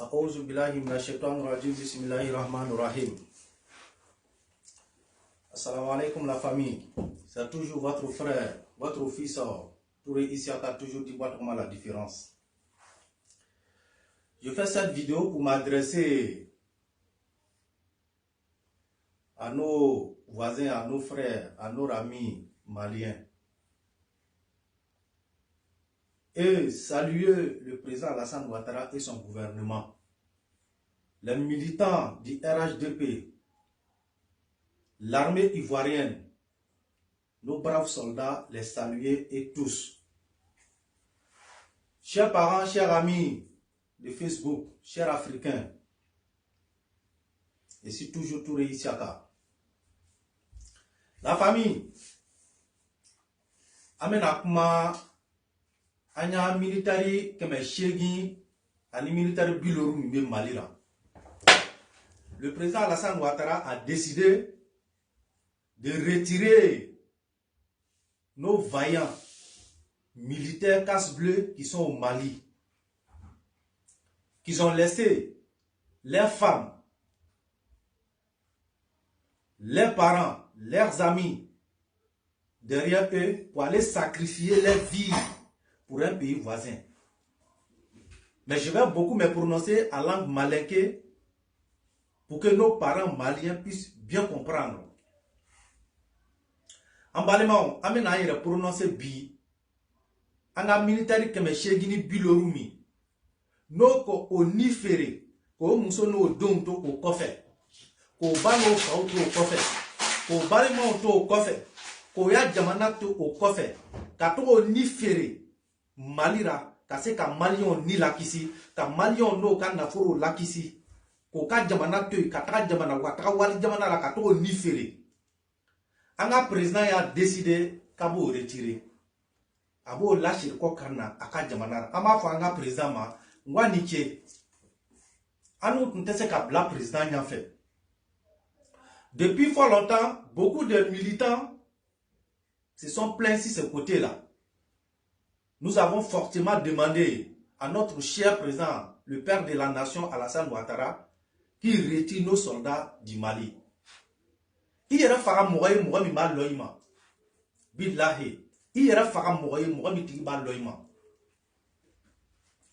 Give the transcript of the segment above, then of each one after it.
A'udhu billahi minash shaitanir rajim. Bismillahir rahmanir rahim. Assalamu alaikum la famille. C'est toujours votre frère, votre fils, Touré Isiaka, toujours dit comment la différence. Je fais cette vidéo pour m'adresser à nos voisins, à nos frères, à nos amis maliens. Et saluer le président Alassane Ouattara et son gouvernement. Les militants du RHDP, l'armée ivoirienne, nos braves soldats, les saluer et tous. Chers parents, chers amis de Facebook, chers Africains, et c'est toujours Touré Isiaka. La famille, Amen Akuma, Anya militari keme shegi ani militari biloru mbe malira. Le président Alassane Ouattara a décidé de retirer nos vaillants militaires casse-bleus qui sont au Mali, qui ont laissé leurs femmes, leurs parents, leurs amis derrière eux pour aller sacrifier leur vie pour un pays voisin. Mais je vais beaucoup me prononcer en langue malinké pour que nos parents maliens puissent bien comprendre. En balément, amena ira prononcer bi, anga militari keme shegini bilorumi, no ko onifere, ko muso no donto ko kofe, ko bano kauto o kofe, ko balément to o kofe, ko ya jamana to o kofe, kato onifere, malira, kase ka malion ni lakisi, ka malion no ka naforo lakisi, ko ka jamana to, kataka jamana, wataka wali jamana la kato onifere. Anga président a décidé kabo retirer. Abo lâcher ko karna aka jamana. Ama fa anga président ma ngwani ke. Anu ntese ka bla président nya fait. Depuis fort longtemps, beaucoup de militants se sont plaints sur ce côté-là. Nous avons fortement demandé à notre cher président, le père de la nation Alassane Ouattara, qu'il retire nos soldats du Mali. Il y a fara moye mi ba loima billahi il y a fara moye mi ti ba loima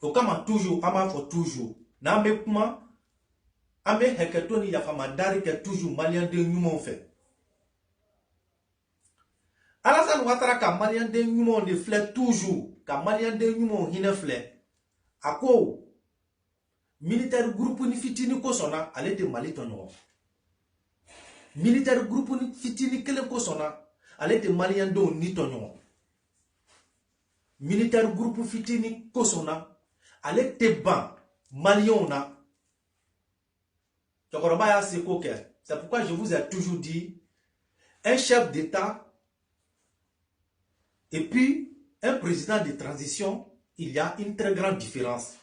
ko kama toujours ama fo toujours na me kuma ame heketoni ya fama dari ke toujours malien de nyumo fait Alassane Ouattara ka malien de nyumo de flèt toujours ka malien de nyumo hine flèt ako militaire groupe ni fitini ko sona ale de Mali tono militaire groupe ni fitini kelen ko sona ale te malien do ni tonyo militaire groupe fitini ko sona ale te ban malien na Chokoroba ya se ko ke. C'est pourquoi je vous ai toujours dit un chef d'État et puis un président de transition, il y a une très grande différence.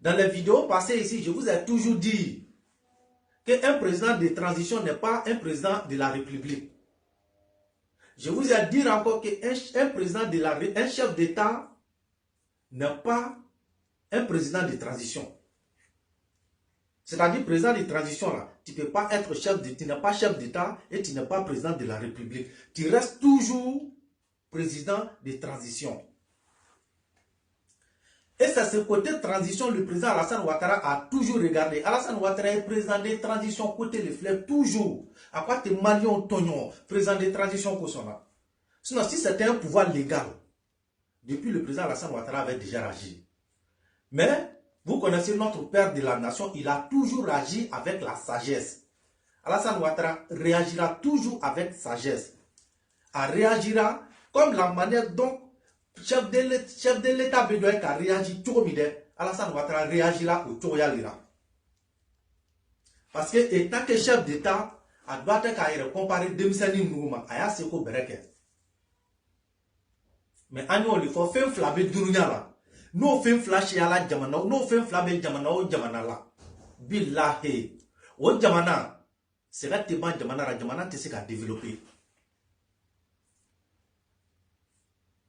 Dans les vidéos passées ici, je vous ai toujours dit qu'un président de transition n'est pas un président de la République. Je vous ai dit encore qu'un président de un chef d'État n'est pas un président de transition. C'est-à-dire président de transition là, tu ne peux pas être chef d'État, tu n'es pas chef d'État et tu n'es pas président de la République. Tu restes toujours président de transition. Et c'est ce côté transition, le président Alassane Ouattara a toujours regardé. Alassane Ouattara est président de transition côté les fleuves, toujours. À quoi t'es Malion Tognon, président de transition Kosona. Sinon, si c'était un pouvoir légal, depuis le président Alassane Ouattara avait déjà agi. Mais, vous connaissez notre père de la nation, il a toujours agi avec la sagesse. Alassane Ouattara réagira toujours avec sagesse. Il réagira comme la manière dont chef de l'État bédouin qui a réagi tout comme Alassane Ouattara réagira au Toyalira. Parce que étant que chef d'État, il doit être comparé Demisani Nouma à Seko Bereke. Mais on il faut faire flaber Dunia là. Nous faisons flash à la Jamana, nous faisons flaber Jamana au Jamana là. Billahi. Au Jamana, c'est là que Jamana, Jamana, tu sais qu'à développer.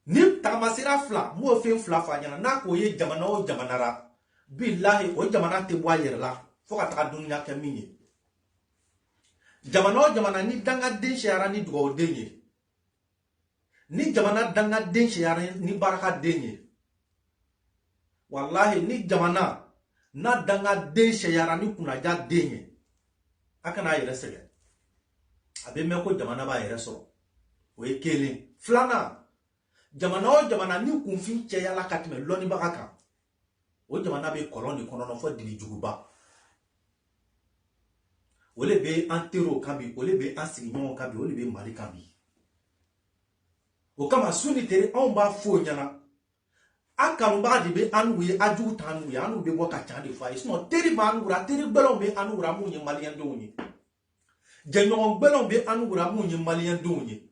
Ni tamasira fla, moi faisons fla fanyana, na koye Jamana au Jamana là. Billahi, au Jamana te boyer là. Faut qu'à ta dunia kamini. Jamana au Jamana ni danga denchera ni droit denye. Ni Jamana danga denchera ni baraka denye. Wallahi ni jamana na danga den sheyara ni kunaja denye akana yere sege abe meko jamana ba yere so o ekele flana jamana o jamana ni kunfin cheyala katime loni bakaka o jamana be koloni konono fo dili juguba ole be antero kambi ole be ansignon kambi ole be mali kambi o kama suni tere on ba fo nyana akalumba de be anouye aju tanuye anu be boka chande fa isno teri banura teri belon be anura munye malien donye jenyon belon be anura munye malien donye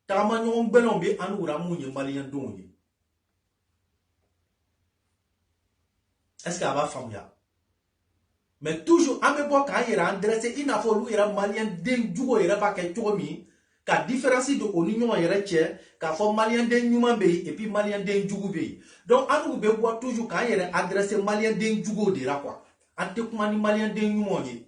tamanyon belon be anura munye malien donye. Est-ce qu'il va famia mais toujours ame boka ira adresser ina fo lu ira malien den jugo ira ba ke chomi ka différence de onignon ira che ka fo malien den nyuma be et puis malien den jugo be. Donc, on be boit toujours quand il est adressé malien den jugo de la quoi. Ante kumani malien den nyumonye.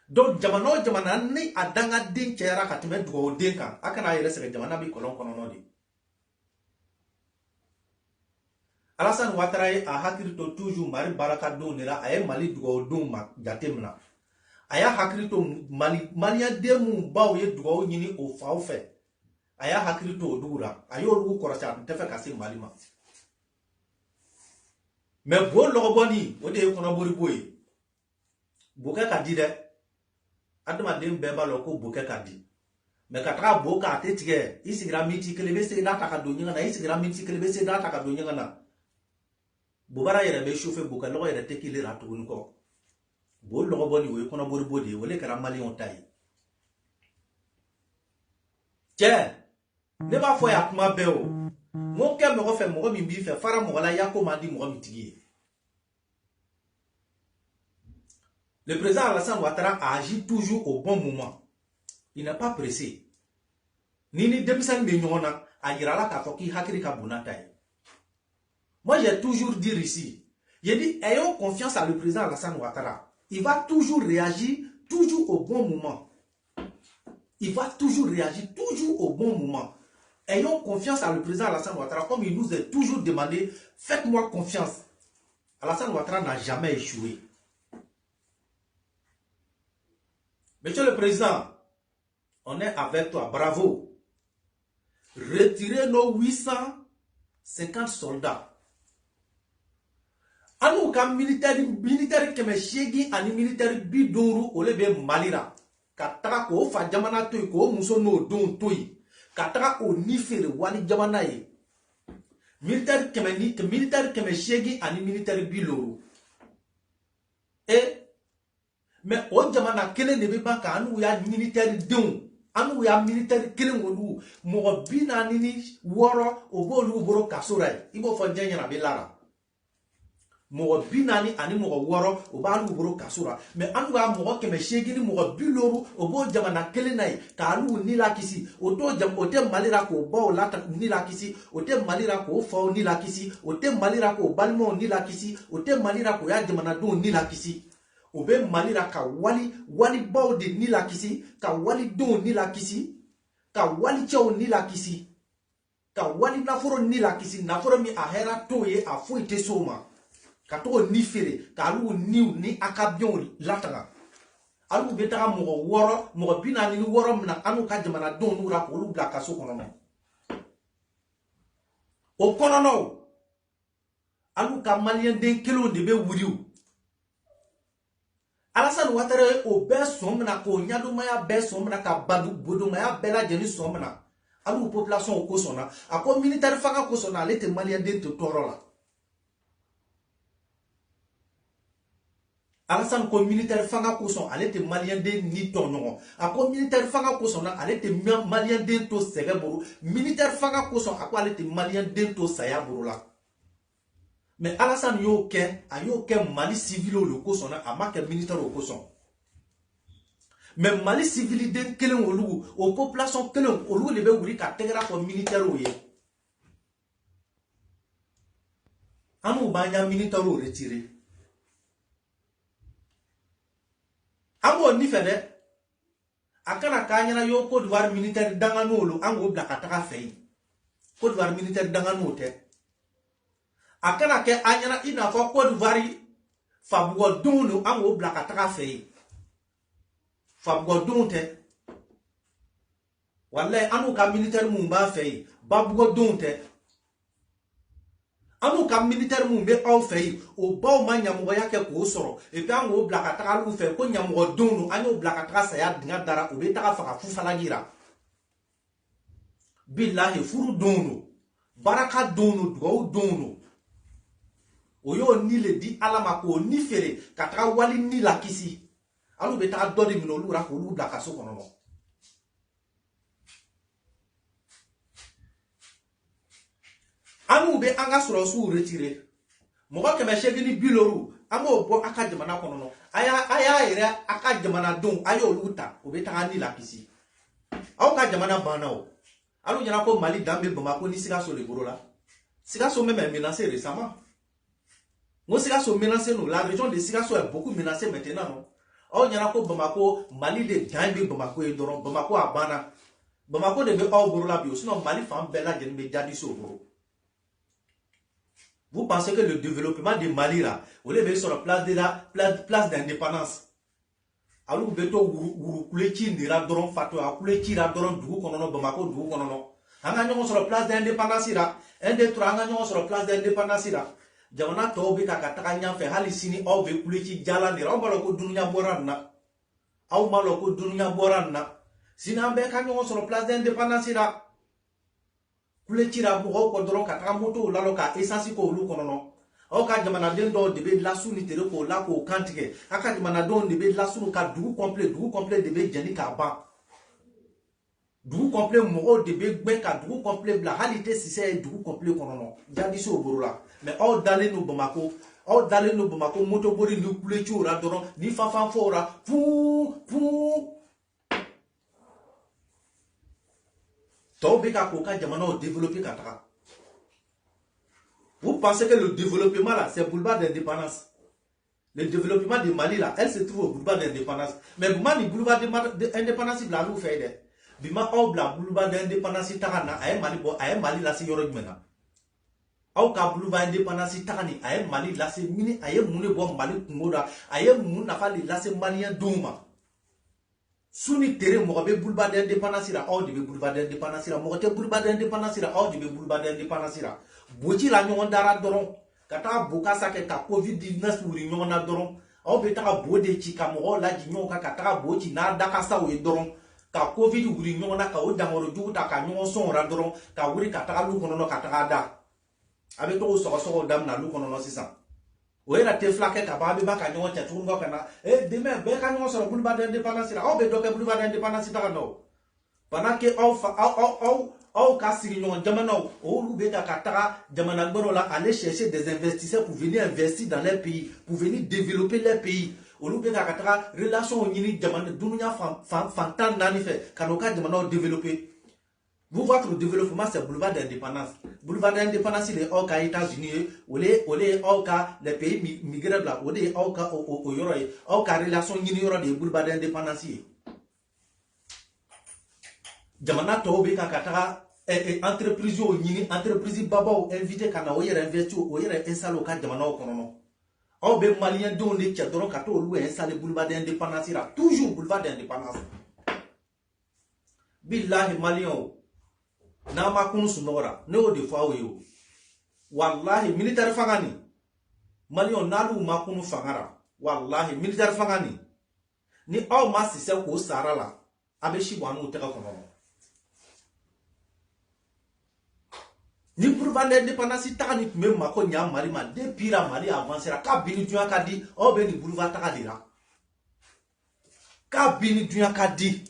Donc, jamana ni adanga den chera katime dugo den kan. Akana yere sere jamana bi kolon konono di. Alassane Ouattara a hakirito toujours mari baraka do nera aye mali dugo do ma jatemna. Aya hakirito malien den mu bawo ye dugo nyini o fa o fe. Aya hakirito dura ayo rugu korasa tefe kase malima mais bo logoboni o de kono bori boy boka ka di de adama dem beba loko boka ka di mais ka tra boka tetige isigra miti kelebe se data ka do nyanga na isigra miti kelebe se data ka do nyanga na bobara yere be chauffer boka logo yere tekile ratu ko bo logoboni o kono bori bodi wole kara mali on tayi tiens ne b'a fɔ ya kuma bɛɛ o mon kɛ mɔgɔ fɛ mɔgɔ min b'i fɛ fara mɔgɔ la ya ko man di mɔgɔ min tigi ye. Le président Alassane Ouattara a agi toujours au bon moment. Il n'est pas pressé. Ni denmisɛnnin bɛ ɲɔgɔn na a yira la k'a fɔ k'i hakili ka bon n'a ta ye. Moi j'ai toujours dit ici, j'ai dit ayons confiance à le président Alassane Ouattara. Il va toujours réagir toujours au bon moment. Il va toujours réagir toujours au bon moment. Ayons confiance à le président Alassane Ouattara, comme il nous a toujours demandé, faites-moi confiance. Alassane Ouattara n'a jamais échoué. Monsieur le Président, on est avec toi, bravo. Retirez nos 850 soldats. anu ka militaire keme shegi ani militaire biduru ole be malira ka taga ko fa jamana toy ko muso no don toy ka taga o nifere wali jamana ye militaire keme shegi ani militaire biloru mais o jamana kele ne be baka anu ya militaire don anu ya militaire kele ngolu mo bina nini woro obolu boro kasura ibo fo jenya be lara mo binani ani mo woro obalu boro kasura mais anu ga mo keme shegi ni mo biloru obo jamana kele nai kalu ni la kisi oto jam ote malira ko bo lata ni la kisi ote malira ko fo ni la kisi ote malira ko balmo ni la kisi ote malira ko ya jamana don ni la kisi obe malira ka wali bawde ni la kisi ka wali don ni la kisi ka wali chow ni la kisi ka wali naforo ni la kisi naforo mi ahera toye afu ite soma ka to ni fere ka lu ni akabion latanga alu betaka mo woro mo binani ni woro mna anu ka jamana don nura ko lu blaka so kono o kono no alu ka malien den kelo de be wuriu Alassane Ouattara o be somna ko nyadumaya be somna ka badu bodumaya be la jeni somna alu population ko sona ako militaire fanga ko sona lete malien den to torola Alassane ko militaire fanga ko son alete malien den ni tonyo ako militaire fanga ko sona alete malien den to segeboru militaire fanga ko son ako alete malien den to sayaburu la mais Alassane yo ke Mali civil le ko sona amake militaire o ko son mais Mali civil den kelen olu o population kelen olu le be wuri ka tegra ko militaire o ye anu banya militaire o retiré amo ni fede akana kanyana yo Côte d'Ivoire militaire danganolo ango blaka taka fei Côte d'Ivoire militaire dangano te akana ke anyana ina fo Côte d'Ivoire fabugo dunu ango blaka taka fei fabugo dunte wallahi anu ka militaire mumba fei babugo dunte anu ka militaire mumbe au fei o baw ma nyamugo yake ko soro e pe ango blaka taka lu fei ko nyamugo dunu anyo blaka taka saya dinga dara o be taka faka fufala gira billahi furu dunu baraka dunu dugo dunu oyo ni le di alama ko ni fere katra wali ni la kisi alu be ta do de minolu ra ko lu blaka so kono no anu be anga soro su retire mo ko keme shegini biloru amo bo aka jamana kono no aya ire aka jamana don ayo luta o be ta ni la kisi aw ka jamana bana o alu nyana ko Mali dambe Bamako ni siga so le borola siga so même menacé récemment. Moi, Sigasso menacé nous. La région de Sigasso est beaucoup menacée maintenant. Non? Oh, il y a un Bamako, Mali de Djambi, Bamako et Doron, Bamako à Bana. Bamako de Boro bio. Sinon, Mali femme bella, je ne me dis pas. Vous pensez que le développement de Mali là, vous l'avez sur la place d'indépendance. Alors, vous avez Koulechi, Nira, Doron, Fatou, Koulechi, Doron, Dougou, Konono, Bamako, Dougou, Konono. On sur la place d'indépendance là. Un des trois, on sur la place d'indépendance là. Jamana tobe ka kataka nyanfe hali sini au be kuleki jala ni au maloko dunya boranna au maloko dunya boranna sina be ka nyon sur place d'indépendance là kuleki ra bu ko doro kataka moto la loka essence ko lu kono no au ka jamana den do de be la suni tere ko la ko kantike aka jamana don de be la sunu ka dugu complet de be jani ka ba dugu complet mo de be gbe ka dugu complet bla halite si c'est dugu complet kono no jadi so borula mais au d'aller nous Bamako moto bori ni kulechi ora doron ni fafa fora pou to be ka ko ka jamana développer kataka. Vous pensez que le développement là c'est boulevard d'indépendance? Le développement de Mali là, elle se trouve au boulevard d'indépendance. Mais Mali boulevard d'indépendance bla nous fait de bima au bla boulevard d'indépendance takana ay Mali là c'est yoro mena. Au ka boulevard indépendance takani ay Mali la se mini ay mune bo Mali kungoda ay mun nafa la se malien duma suni tere mo be boulevard indépendance la au de boulevard d'indépendance la mo te boulevard d'indépendance la au de boulevard d'indépendance la boji la nyon dara doron kata boka sake ka covid-19 wuri ɲɔgɔn na dɔrɔn aw bɛ taga bo de ci ka mɔgɔw laji ɲɔgɔn kan ka taga bo ci n'a dakasaw ye dɔrɔn ka covid wuri ɲɔgɔn na ka o dangɔrɔ jugu ta ka ɲɔgɔn sɔnra dɔrɔn ka wuri ka taga lu kɔnɔ ka taga da a bɛ tɔgɔ sɔgɔsɔgɔ damina lu kɔnɔ sisan o yɛrɛ tɛ fila kɛ ka ban a bɛ ba ka ɲɔgɔn cɛ tuguni ka na demain bɛɛ ka ɲɔgɔn sɔrɔ boulevard d'indépendance la aw bɛ dɔ kɛ boulevard d'indépendance taga nɔ pendant que aw ka sigi ɲɔgɔn jamanaw olu bɛ ka taga jamana gbɛrɛw la aller chercher des investisseurs pour venir investir dans les pays pour venir développer les pays olu bɛ ka taga relation ɲini jamana dunuya fantan naani fɛ ka n'o ka jamanaw développer. Vous, votre développement, c'est boulevard d'indépendance. Boulevard d'indépendance, il est au cas États-Unis, au cas les pays migrants là, au cas au cas relation de boulevard d'indépendance. Jamana tobe kakatara entreprise ou yini entreprise baba ou invité kana oyer investir oyer installer au cas jamana au konono. Au be malien don ne tchadoro kato ou installer boulevard d'indépendance là, toujours boulevard d'indépendance. Billahi malien na makunu sunora ne o de fois yo wallahi militaire fangani malion nalu makunu fangara wallahi militaire fangani ni aw ma sise ko sara la abe shibwanu teka kono ni boulevard d'indépendance ta ni même mako nya mari ma depuis la mari avancera ka bini dunya kadi o be ni boulevard ta kadira ka bini dunya kadi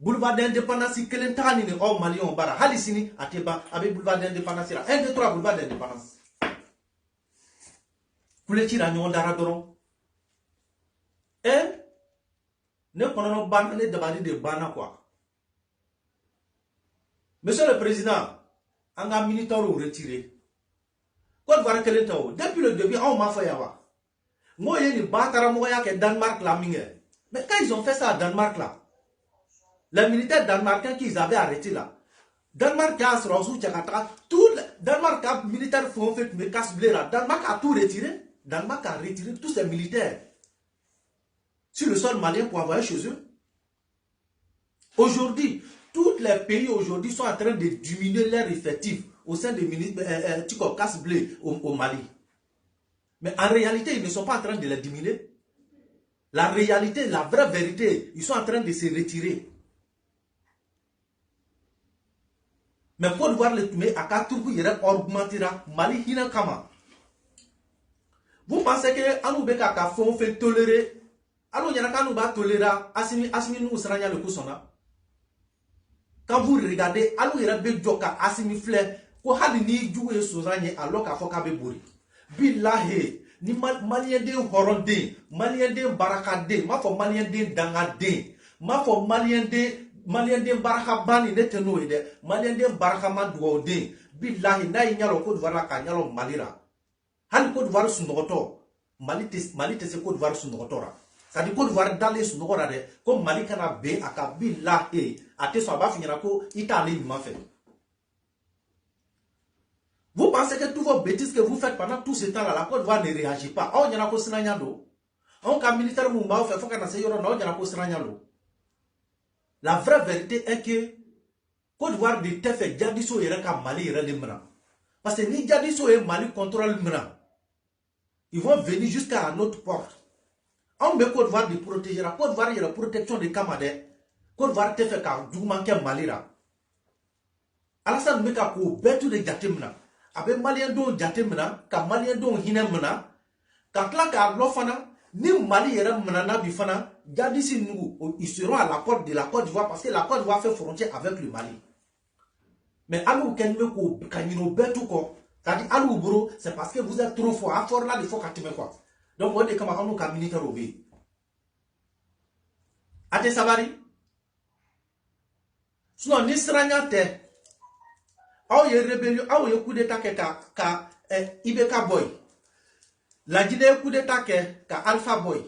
boulevard d'indépendance kelen tagani ni o malion bara halisini ateba avec boulevard d'indépendance là 1 2 3 boulevard d'indépendance kule tira nyon dara doron ne konono ban ne dabali de bana quoi. Monsieur le président anga militaire ou retiré Côte d'Ivoire kelen taw depuis le début on m'a fait yawa mo yeni batara mo ya ke Danemark la mingue mais quand ils ont fait ça à Danemark là les militaires danemarkais qu'ils avaient arrêté là, Danemark a tout Danemark a militaire font fait mais casse-blé là, Danemark a tout retiré, Danemark a retiré tous ses militaires sur le sol malien pour envoyer chez eux. Aujourd'hui, tous les pays aujourd'hui sont en train de diminuer leur effectif au sein des militaires casse-blé au Mali. Mais en réalité, ils ne sont pas en train de les diminuer. La réalité, la vraie vérité, ils sont en train de se retirer. Mais Côte d'Ivoire le tume à Katurku il augmentera Mali hina kama. Vous pensez que Anoubeka ka font fait tolérer alors yana ka nous ba tolérer asimi nous sranya le kusona. Quand vous regardez alors il be joka asimi fleur ko hali ni juwe sozanye alors ka foka be bori. Billahi ni malien de horonde, malien de barakade, ma fo malien de dangade, ma fo malien de baraka bani ne teno ide malien de baraka man duode billahi na nyalo Côte d'Ivoire ka nyalo malira han Côte d'Ivoire sunogoto Mali te se Côte d'Ivoire sunogotora ça dit Côte d'Ivoire dans les sunogora de comme Mali kana be aka billahi ate so ba finira ko Italie m'a fait. Vous pensez que tous vos bêtises que vous faites pendant tout ce temps là la Côte d'Ivoire ne réagit pas on yana ko sinanyando on ka militaire mu ma fait foka na se yoro na on yana ko sinanyando. La vraie vérité est que Côte d'Ivoire de te fait Jadiso et Mali et Mena. Parce que ni Jadiso et Mali contrôlent Mena. Ils vont venir jusqu'à notre porte. On met Côte d'Ivoire de protéger. La Côte d'Ivoire il y a la protection des Camadais. Côte d'Ivoire te fait car du manquer Mali là. Alassane Meka ko betu de Jatemna. Avec Malien don Jatemna, ka Malien don Hinemna, ka Klaka Lofana. Ni Mali et Mena Bifana, Jadisi nous, ils seront à la porte de la Côte d'Ivoire parce que la Côte d'Ivoire fait frontière avec le Mali. Mais Alou Kenmeko, Kanino Betuko, c'est-à-dire Alou Bro, c'est parce que vous êtes trop fort. À fort là, il faut qu'à quoi. Donc, on est comme un cas militaire au B. Ate Sabari? Sinon, Nisranyate, aou ye rébellion, aou ye coup d'état ka Ibeka Boy. La Guinée coup d'état ka Alpha Boy.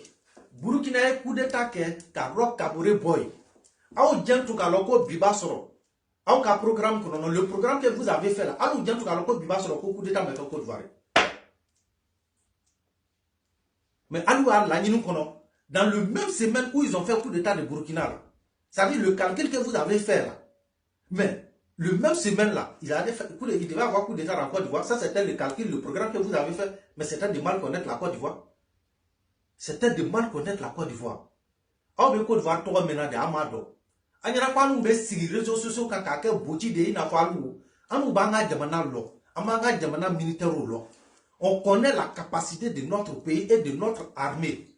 Burkina coup d'état ka Rock Kabore Boy. Aou djentou ka loko biba soro. Aou ka programme kono le programme que vous avez fait là. Aou djentou ka loko biba soro coup d'état mais Côte d'Ivoire. Mais alou a la ninou kono dans le même semaine où ils ont fait coup d'état de Burkina là. Ça veut dire le calcul que vous avez fait là. Mais Le même semaine là, il devait avoir coup d'État en Côte d'Ivoire. Ça, c'était le calcul, le programme que vous avez fait. Mais c'était de mal connaître la Côte d'Ivoire. C'était de mal connaître la Côte d'Ivoire. On veut Côte d'Ivoire, toi, maintenant, de Amado. On y a pas nous sur les réseaux sociaux quand quelqu'un bouti de ina falou. On nous banga jamana lo. On banga jamana militaire lo. On connaît la capacité de notre pays et de notre armée.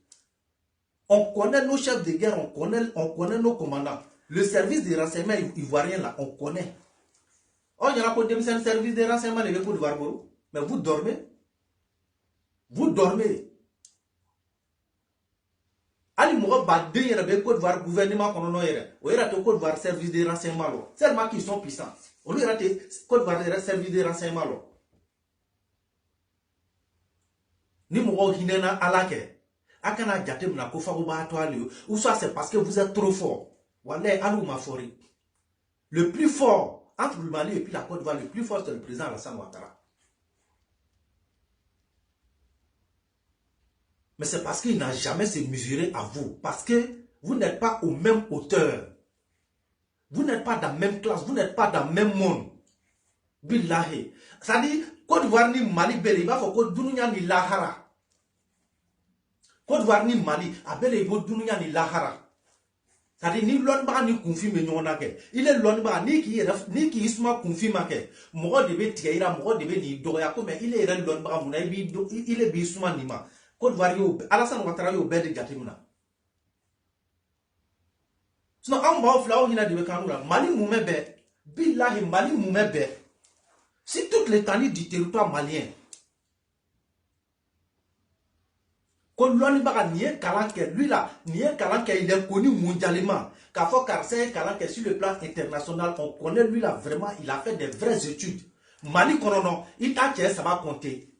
On connaît nos chefs de guerre, on connaît nos commandants. Le service de renseignement ivoirien là, on connaît. Oh, il y a pas de service de renseignement les Côte d'Ivoire, mais vous dormez. Vous dormez. Ali Moura Badé, il y a des Côte d'Ivoire gouvernement qu'on a eu. Il y a des Côte d'Ivoire service de renseignement. Seulement qu'ils sont puissants. On y a des Côte d'Ivoire service de renseignement. Ni Moura Hinena Alake. Akana Jatem na Kofarouba Toalio. Ou soit c'est parce que vous êtes trop fort. Wallah, Alou Mafori. Le plus fort. Entre le Mali et puis la Côte d'Ivoire, le plus fort, c'est le président Alassane Ouattara. Mais c'est parce qu'il n'a jamais se mesuré à vous. Parce que vous n'êtes pas aux mêmes hauteurs. Vous n'êtes pas dans la même classe. Vous n'êtes pas dans le même monde. Billahi. Ça dit, Côte d'Ivoire ni Mali, il va falloir que Dununya ni Lahara. Côte d'Ivoire ni Mali, il va Dununya ni Lahara. Ça dit, ni l'onba ni confirme nyonake. Il est l'onba ni qui isma confirme que. Moi devait tirer, moi devait ni doya comme il est l'onba mon il est bisuma nima. Côte d'Ivoire yo Alassane Ouattara yo bede jatimuna. Sinon en bas fla o hina de kanula Mali moumebe billahi Mali moumebe. Si toute l'étendue du territoire malien Koloni baga nié Kalanke, lui là, nié Kalanke, il est connu mondialement. Kafo Karsé Kalanke sur le plan international, on connaît lui là vraiment, il a fait des vraies études. Mali Konono, il t'a tiens ça va compter.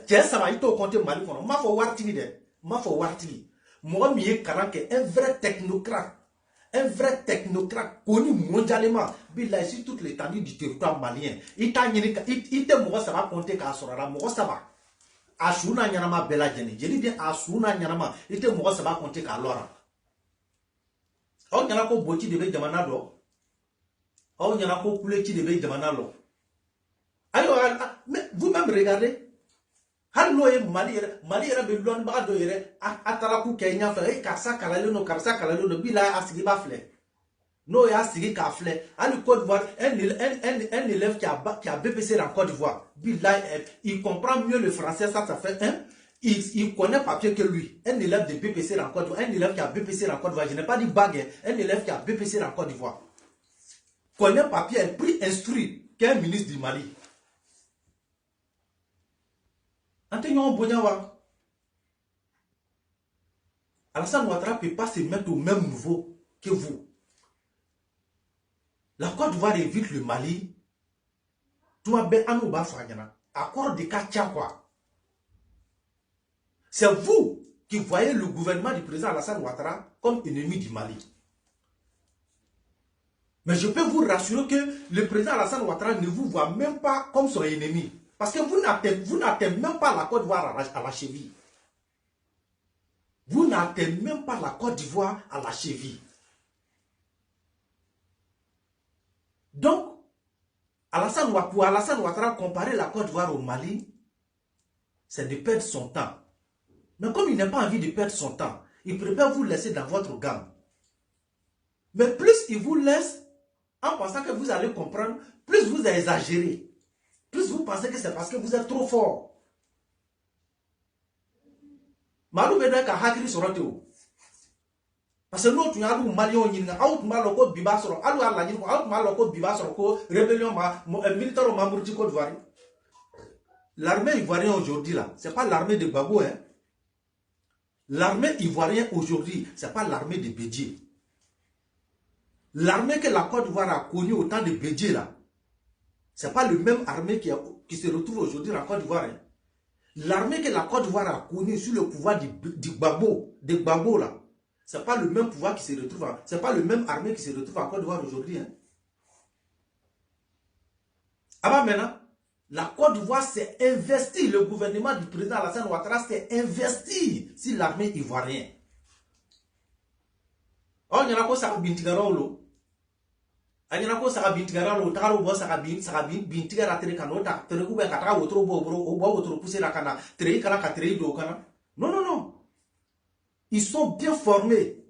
Tiens ça va, il t'a compté Mali Konono. Ma faut wartini de, ma faut wartini. Moi nié Kalanke, un vrai technocrate connu mondialement. Bila sur toute l'étendue du territoire malien. Il t'a il te moi ça va compter qu'à Sorara, moi ça va. Asuna Nyanama Bella Jenny. Je dis bien Asuna Nyanama. Il était mort, ça va compter qu'à Laura. Oh, il y en a qu'au boti de veille de manado. Oh, il y en a qu'au poulet de veille de manalo. Alors, mais vous-même regardez. Hallo, Mali era belon bado ere. Atalaku Kenya fait. Karsa Kalalono, Bila Asigi Bafle. No, ya Asigi Kafle. À le Côte d'Ivoire, un élève qui a BPC en Côte d'Ivoire. Il comprend mieux le français, ça fait un. Il connaît papier que lui. Un élève de BPC en Côte d'Ivoire, un élève qui a BPC en Côte d'Ivoire. Je n'ai pas dit bague, un élève qui a BPC en Côte d'Ivoire. Connaît papier, plus instruit qu'un ministre du Mali. Antenyon Bonyawa. Alassane Ouattara ne peut pas se mettre au même niveau que vous. La Côte d'Ivoire évite le Mali. Accord de Kachakwa. C'est vous qui voyez le gouvernement du président Alassane Ouattara comme ennemi du Mali. Mais je peux vous rassurer que le président Alassane Ouattara ne vous voit même pas comme son ennemi. Parce que vous n'atteignez même pas la Côte d'Ivoire à la cheville. Vous n'atteignez même pas la Côte d'Ivoire à la cheville. Donc, pour Alassane Ouattara comparer la Côte d'Ivoire au Mali, c'est de perdre son temps. Mais comme il n'a pas envie de perdre son temps, il préfère vous laisser dans votre gamme. Mais plus il vous laisse, en pensant que vous allez comprendre, plus vous exagérez. Plus vous pensez que c'est parce que vous êtes trop fort. Malou beda ka hakiri sorote o. Parce que nous tu as du Malion nyinga, out maloko biba soro, alu ala nyinga, out maloko biba soro ko rébellion militaire membre du Côte d'Ivoire. L'armée ivoirienne aujourd'hui là, c'est pas l'armée de Gbagbo hein. L'armée ivoirienne aujourd'hui, c'est pas l'armée de Bédié. L'armée que la Côte d'Ivoire a connue au temps de Bédié là, c'est pas le même armée qui se retrouve aujourd'hui en Côte d'Ivoire. Hein. L'armée que la Côte d'Ivoire a connue sur le pouvoir de Gbagbo là, c'est pas le même pouvoir qui se retrouve, c'est pas le même armée qui se retrouve en Côte d'Ivoire aujourd'hui. Hein. Avant maintenant, la Côte d'Ivoire s'est investie, le gouvernement du président Alassane Ouattara s'est investi sur l'armée ivoirienne. Oh, il y en a quoi ça bintigarolo. anyana ko saka bin tigara lo tagaro bo saka bin bin tigara tere kanota tere ku be kata wotro bo wotro pousser la kana tere kala ka tere do kana. Non non non. Ils sont bien formés.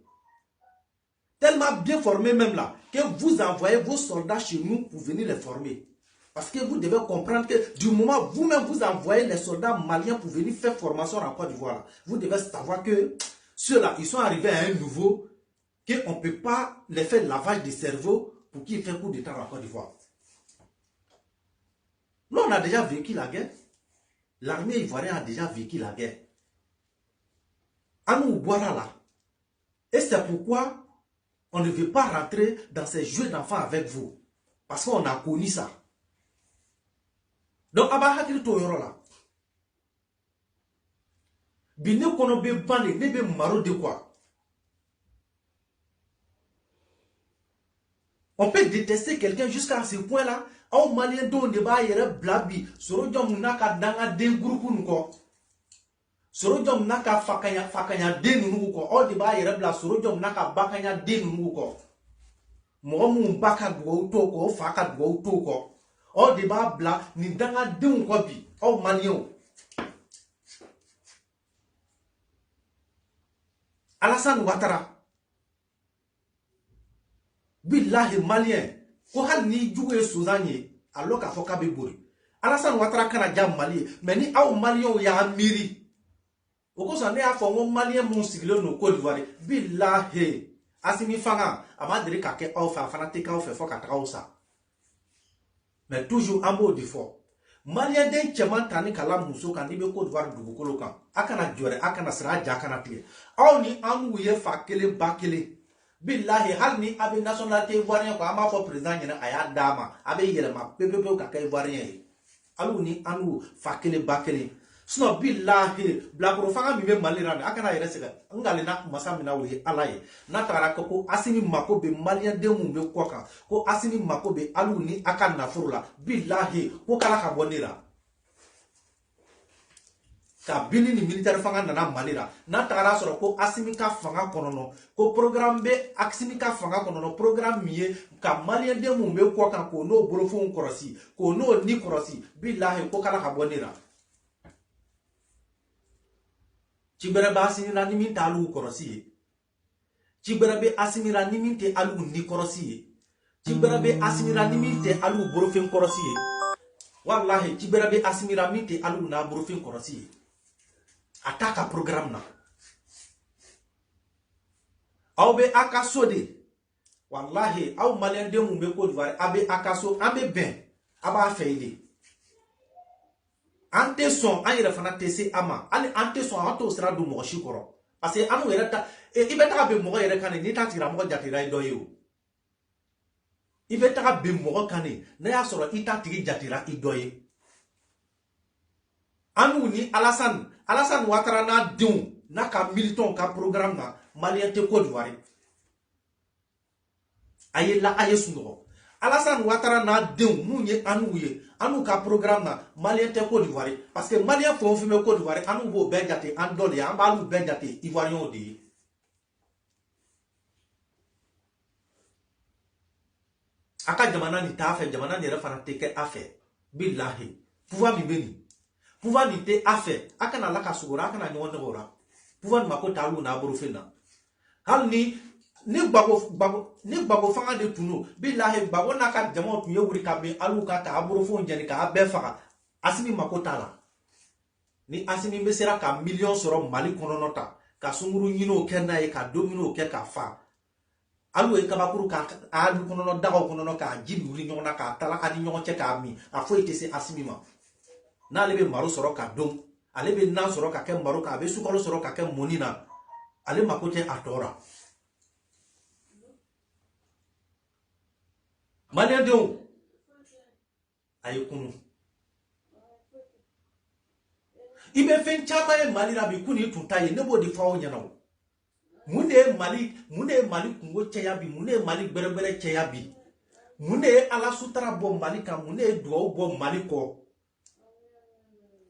Tellement bien formés même là que vous envoyez vos soldats chez nous pour venir les former. Parce que vous devez comprendre que du moment où vous-même vous envoyez les soldats maliens pour venir faire formation en Côte d'Ivoire, vous devez savoir que ceux-là, ils sont arrivés à un niveau qu'on ne peut pas les faire lavage de cerveau pour qu'ils fassent coup d'état en Côte d'Ivoire. Nous, on a déjà vécu la guerre. L'armée ivoirienne a déjà vécu la guerre. À nous, voilà là. Et c'est pourquoi on ne veut pas rentrer dans ces jeux d'enfants avec vous. Parce qu'on a connu ça. Donc, aba hakili to yoro la. Bine kono be bane, ne be maro de quoi. On peut détester quelqu'un jusqu'à ce point-là. Au malien don de ba yere blabi. Soro jom naka danga den groupe nuko. Soro jom naka fakanya den nuko. Au de ba yere bla soro jom naka bakanya den nuko. Mo mu baka dwo toko, faka dwo toko. Au débat bla ni danga den ko bi. Au malien. Alassane Ouattara. Billahi malien. Ko hal ni joué Suzanye. Alors qu'a foka bebori. Alassane Ouattara kana jam mali. Mais ni au malien ya miri. Oko sa ne a fongo malien mon siglo no Côte d'Ivoire. Billahi. Asimi fanga. Ama dire kake au fa fana te ka au fe foka tra sa. Mais toujours en mot de fort. Malien den cheman tani kala muso kan ibe Côte d'Ivoire dugukolo kan. Akana jore akana sra jakana tie. Aw ni anu ye fa kele bakele. Billahi hal ni abe nationalité ivoirien ko ama fo président nyina aya dama abe yelema pepe ka kay ivoirien. Alu ni anu fa kele bakele. Sino billahi blakoro fanga mi be malirane akana yere sega ngale na masa mina we alaye na tara ko asini mako be malien de mu be koka ko asini mako be alu ni akana furula billahi ko kala ka bonira ka bini ni militaire fanga nana malira na tara soro ko asimi ka fanga konono ko programme be asimi ka fanga konono programme miye ka malien de mu be koka ko no borofon korosi ko no ni korosi billahi ko kala ka bonira. Chibere ba asimira ni min talu korosi. Chibere be asimira ni min te alu ni korosi. Chibere be asimira ni min te alu borofin korosi. Wallahi chibere be asimira min te alu na borofin korosi. Ataka programme na. Aw be akaso de. Wallahi aw malien de mu be Côte d'Ivoire abe akaso abe ben aba feide. Ante son an yɛrɛ fana tɛ se ama ali ante son an t'o sira don mɔgɔ si kɔrɔ parce que anu yɛrɛ ta i bɛ taga bɛn mɔgɔ yɛrɛ kan ni t'a tigila mɔgɔ jatera i dɔ ye o i bɛ taga bɛn mɔgɔ kan ni n'a y'a sɔrɔ i t'a tigi jatera i dɔ ye anu ni Alassane Ouattara n'a denw n'a ka militants ka programme na malien tɛ Côte d'Ivoire a ye la a ye sunɔgɔ Alassane Ouattara n'a denw mun ye anu ye anu ka programme na malien te Côte d'Ivoire parce que malien fo fime Côte d'Ivoire anu bo ben jate an dole an ba lu ben jate ivoirien de aka jamana ni ta fe jamana ni refana te ke afe billahi pouvoir mi beni pouvoir ni te afe aka na la ka sugura aka na nyon ngora pouvoir ma ko talu na borofena hal ni bago fanga de tuno billahi bago na ka jama tun ye wuri ka be alu ka ta aborofon jani ka be faga asimi makota la ni asimi be sera ka million soro mali kononota ka sunguru nyino kenna e ka domino ke ka fa alu e kabakuru ka alu konono dago konono ka jibi wuri nyona ka tala adi nyon che ka mi afo ite se asimi ma na lebe maro soro ka dom ale be na soro ka ke maro ka be sukolo soro ka ke monina ale makote atora malien de aye kunu ibe fen chama e mali rabi kuni tutaye nebo de fawo nyanawo mune mali kungo cheyabi mune mali berebere cheyabi mune ala sutra bo mali ka mune duo bo mali ko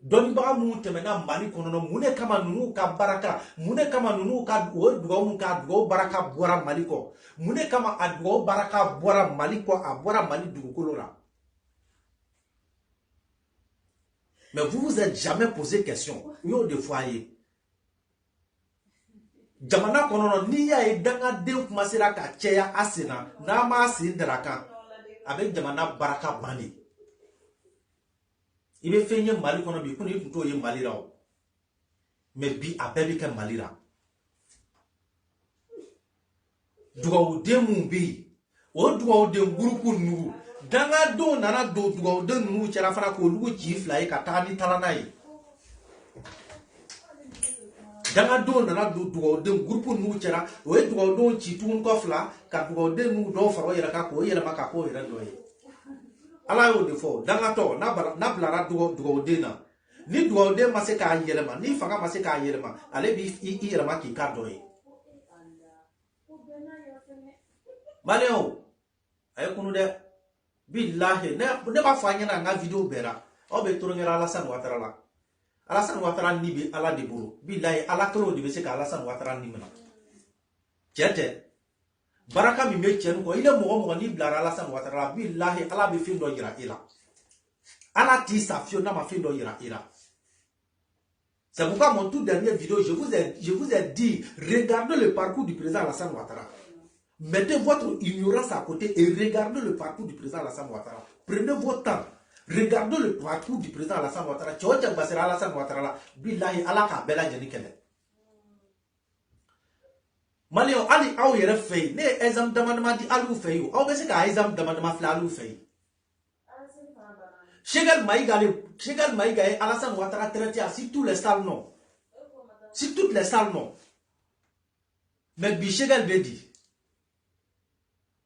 Donibaga mun tɛmɛna Mali kɔnɔ mun de kama ninnu ka baraka mun de kama ninnu ka dugawu mun ka dugawu baraka bɔra Mali kɔ mun de kama a dugawu baraka bɔra Mali kɔ a bɔra Mali dugukolo la. Mais vous vous êtes jamais posé question. Yo de foyer. Jamana kɔnɔ n'i y'a ye dangaden kumasera ka cɛya a sen na n'a m'a sen dara kan a bɛ jamana baraka ban de. Il veut faire Mali qu'on a bien connu plutôt y Mali là. Mais bi a bébé que Mali là. Doua de mon bi. O doua de groupe nous. Danga do nana do doua de nous tira fana ko lu ci fly ka tani talanai. Danga do nana do doua de groupe nous tira o doua do ci tun ko fla ka doua de nous do faro yera ka ko yera maka ko yera do. Ala yo de fo danga to na blara doua de na. Ni doua de ma se ka yelema ni fanga ma se ka yelema ale bi yelema ki ka do yi. Maléo, ayo kunu de billahi ne ba fanya na nga video bera o be torongera Alassane Ouattara la Alassane Ouattara ni bi ala de buru billahi ala klo de be se ka Alassane Ouattara ni mena tete baraka mi me chenu ko ile mo ni blara Alassane Ouattara billahi ala be fin do yira ila ala ti safio na ma fin do yira ila. C'est pourquoi mon toute dernière vidéo je vous ai dit regardez le parcours du président Alassane Ouattara. Mettez votre ignorance à côté et regardez le parcours du président Alassane Ouattara. Prenez votre temps. Regardez le parcours du président Alassane Ouattara. Tchouadja Bassera Alassane Ouattara. Billahi alaka bela janikele. Maléon ali aw yere fay. Ne exam demandement di alu fay. Aw bese ka exam demandement fla alu fay. Chegal Maïga Alassane Ouattara traité si tous les salles non. Si toutes les salles non. Mais Bichegal Bedi.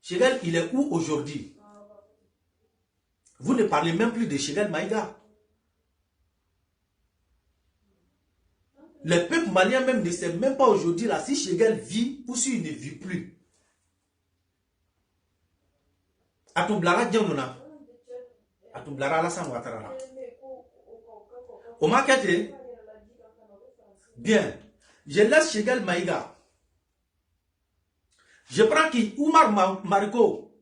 Chegal, il est où aujourd'hui? Vous ne parlez même plus de Chegal Maïga. Le peuple malien même ne sait même pas aujourd'hui là si Chegal vit ou s'il ne vit plus. Atumblara Djamona. Atumblara Alassane Ouattara. Au marketing, bien, je laisse Chegal Maïga. Je prends qui? Oumar Marco.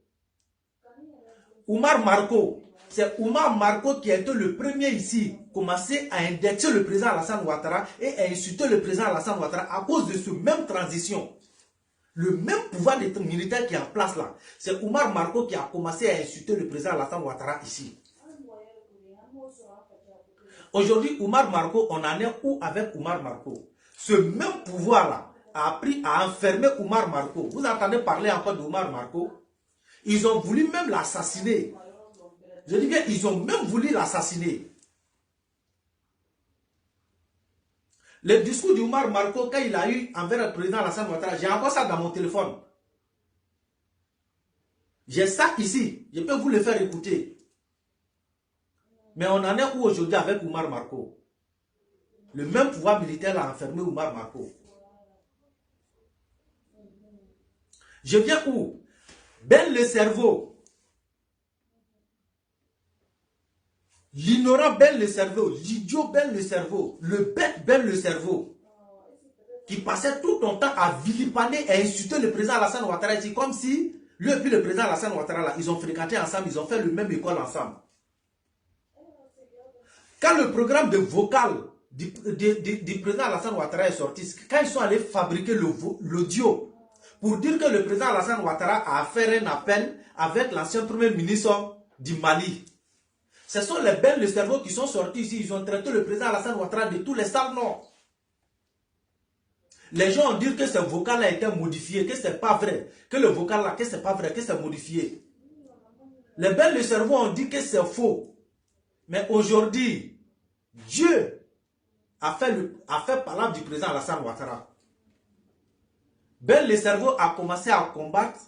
Oumar Marco. C'est Oumar Marco qui a été le premier ici, commencé à indexer le président Alassane Ouattara et à insulter le président Alassane Ouattara à cause de ce même transition. Le même pouvoir militaire qui est en place là. C'est Oumar Marco qui a commencé à insulter le président Alassane Ouattara ici. Aujourd'hui, Oumar Marco, on en est où avec Oumar Marco? Ce même pouvoir là a appris à enfermer Oumar Marco. Vous entendez parler encore d'Oumar Marco? Ils ont voulu même l'assassiner. Je dis bien, ils ont même voulu l'assassiner. Le discours d'Oumar Marco, quand il a eu envers le président Alassane Ouattara, j'ai encore ça dans mon téléphone. J'ai ça ici. Je peux vous le faire écouter. Mais on en est où aujourd'hui avec Oumar Marco? Le même pouvoir militaire a enfermé Oumar Marco. Je viens où? Ben le cerveau. L'ignorant Ben le cerveau. L'idiot Ben le cerveau. Le bête Ben le cerveau. Qui passait tout son temps à vilipender et insulter le président Alassane Ouattara. C'est comme si lui et puis le président Alassane Ouattara, là, ils ont fréquenté ensemble, ils ont fait le même école ensemble. Quand le programme de vocal du président Alassane Ouattara est sorti, quand ils sont allés fabriquer l'audio, pour dire que le président Alassane Ouattara a fait un appel avec l'ancien premier ministre du Mali. Ce sont les belles de cerveau qui sont sortis ici. Ils ont traité le président Alassane Ouattara de tous les salles non. Les gens ont dit que ce vocal a été modifié, que ce n'est pas vrai. Que le vocal là, que ce n'est pas vrai, que c'est modifié. Les belles de cerveau ont dit que c'est faux. Mais aujourd'hui, Dieu a fait parler du président Alassane Ouattara. Ben le cerveau a commencé à combattre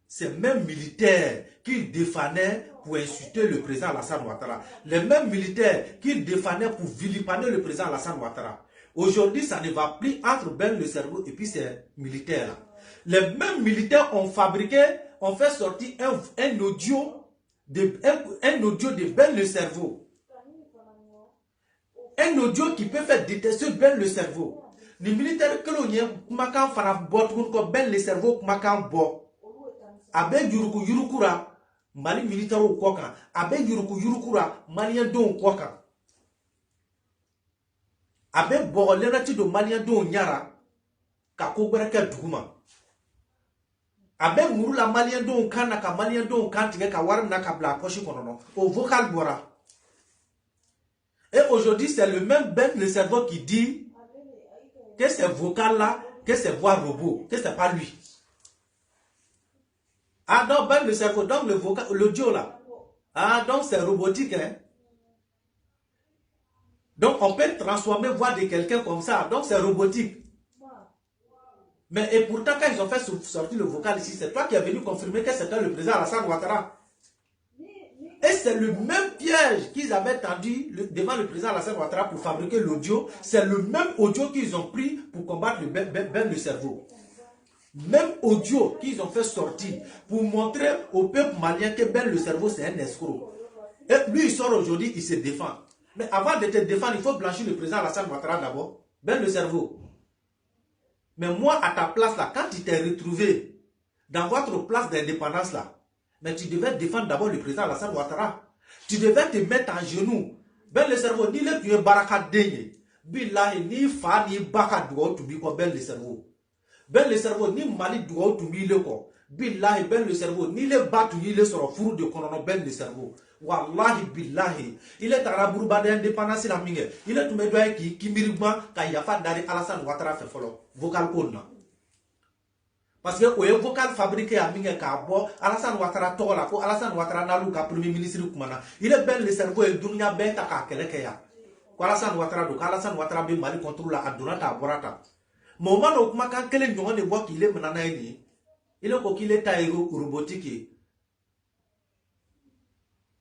ces mêmes militaires qu'il défendait pour insulter le président Alassane Ouattara. Les mêmes militaires qu'il défendait pour vilipender le président Alassane Ouattara. Aujourd'hui, ça ne va plus entre Ben le cerveau et puis ces militaires-là. Les mêmes militaires ont fait sortir un audio de Ben le cerveau. Un audio qui peut faire détester ben le cerveau. Les militaires que l'on y a, kumakan fana bot ko ben le cerveau kumakan bo. Abe yurukura, mali militaire ou kokan. Abe yurukura, malien don kokan. Abe bo lenati do malien don nyara, ka kobereke duguma. Abe muru la malien don kana ka malien don kantige ka warim na ka bla poche konono. Au vocal bora. Et aujourd'hui, c'est le même Ben le cerveau qui dit que ces vocales-là, que ces voix robots, que c'est pas lui. Ah non, Ben le cerveau, donc le vocal, l'audio là. Ah donc c'est robotique, hein. Donc on peut transformer voix de quelqu'un comme ça, donc c'est robotique. Mais et pourtant quand ils ont fait sortir le vocal ici, c'est toi qui es venu confirmer que c'était le président Alassane Ouattara. Et c'est le même piège qu'ils avaient tendu devant le président Alassane Ouattara pour fabriquer l'audio. C'est le même audio qu'ils ont pris pour combattre le cerveau. Même audio qu'ils ont fait sortir pour montrer au peuple malien que Ben le cerveau c'est un escroc. Et lui il sort aujourd'hui, il se défend. Mais avant de te défendre, il faut blanchir le président Alassane Ouattara d'abord. Ben le cerveau. Mais moi à ta place là, quand tu t'es retrouvé dans votre place d'indépendance là, mais tu devais défendre d'abord le président Alassane Ouattara. Tu devais te mettre en genoux. Ben le cerveau, ni le tuer baraka denye. Billahi, ni fa ni baka doua tu bi ko ben le cerveau. Ben le cerveau, ni mali doua tu bi le ko. Billahi, ben le cerveau, ni le batu ni le soro furu de konono ben le cerveau. Wallahi billahi. Il est araburu bade indépendance la mingue. Il est tombé doye ki kimbirigma ka yafa dari Alassane Ouattara fait follow. Vocal code. Parce que au vocal fabriqué à Mingue Kabo, Alassane Ouattara Tola, ko Alassane Ouattara Nalu ka premier ministre Kumana. Il est bel le cerveau et dunya beta ka kelekeya. Ko Alassane Ouattara do Alassane Ouattara be mali contrôle la adonata borata. Moment au kuma kan kele nyon de voix qu'il est menana ni. Il est ko qu'il est taïro robotique.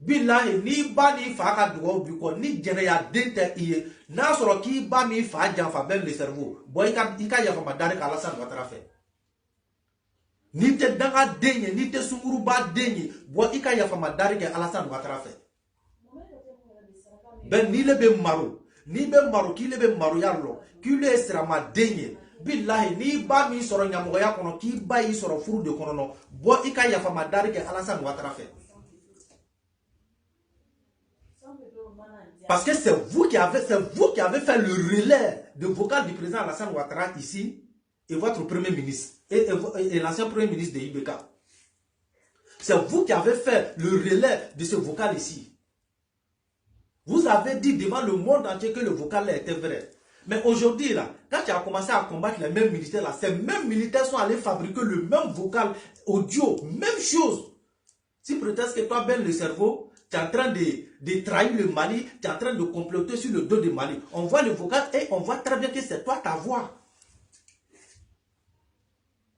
Billahi ni ba ni fa ka do bi ko ni jene ya dente iye. Na soro ki ba mi fa janfa bel le cerveau. Boy ka ya fa madare ka Alassane Ouattara fait. Ni te danga denye, ni te sunguru ba denye, bo ika ya fama dari ke Alassane Ouattara fait. Ben ni le be maro, ni be maro ki le be maro yallo, ki le esrama denye. Billahi ni ba mi soro nyamoya kono ki ba yi soro furu de kono no, bo ika ya fama dari ke Alassane Ouattara fait. Parce que c'est vous qui avez fait le relais de vocal du président Alassane Ouattara ici. Et votre premier ministre, et l'ancien premier ministre de IBK. C'est vous qui avez fait le relais de ce vocal ici. Vous avez dit devant le monde entier que le vocal là était vrai. Mais aujourd'hui, là, quand tu as commencé à combattre les mêmes militaires, là, ces mêmes militaires sont allés fabriquer le même vocal audio, même chose. Si peut-être que toi, Ben le cerveau, tu es en train de trahir le Mali, tu es en train de comploter sur le dos du Mali. On voit le vocal et on voit très bien que c'est toi ta voix.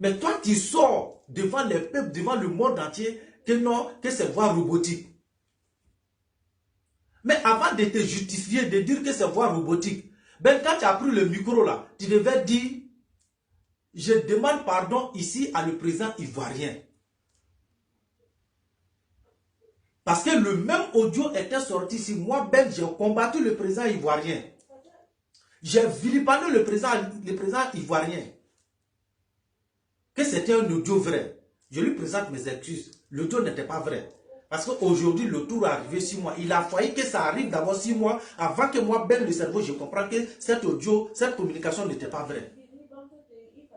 Mais toi, tu sors devant les peuples, devant le monde entier, que non, que c'est voix robotique. Mais avant de te justifier, de dire que c'est voix robotique, ben quand tu as pris le micro là, tu devais dire, je demande pardon ici à le président ivoirien. Parce que le même audio était sorti ici. Moi, Ben, j'ai combattu le président ivoirien. J'ai vilipendé le président ivoirien. Que c'était un audio vrai. Je lui présente mes excuses. L'audio n'était pas vrai. Parce qu'aujourd'hui, le tour est arrivé 6 mois. Il a fallu que ça arrive d'abord 6 mois avant que moi, Ben le cerveau, je comprends que cet audio, cette communication n'était pas vraie.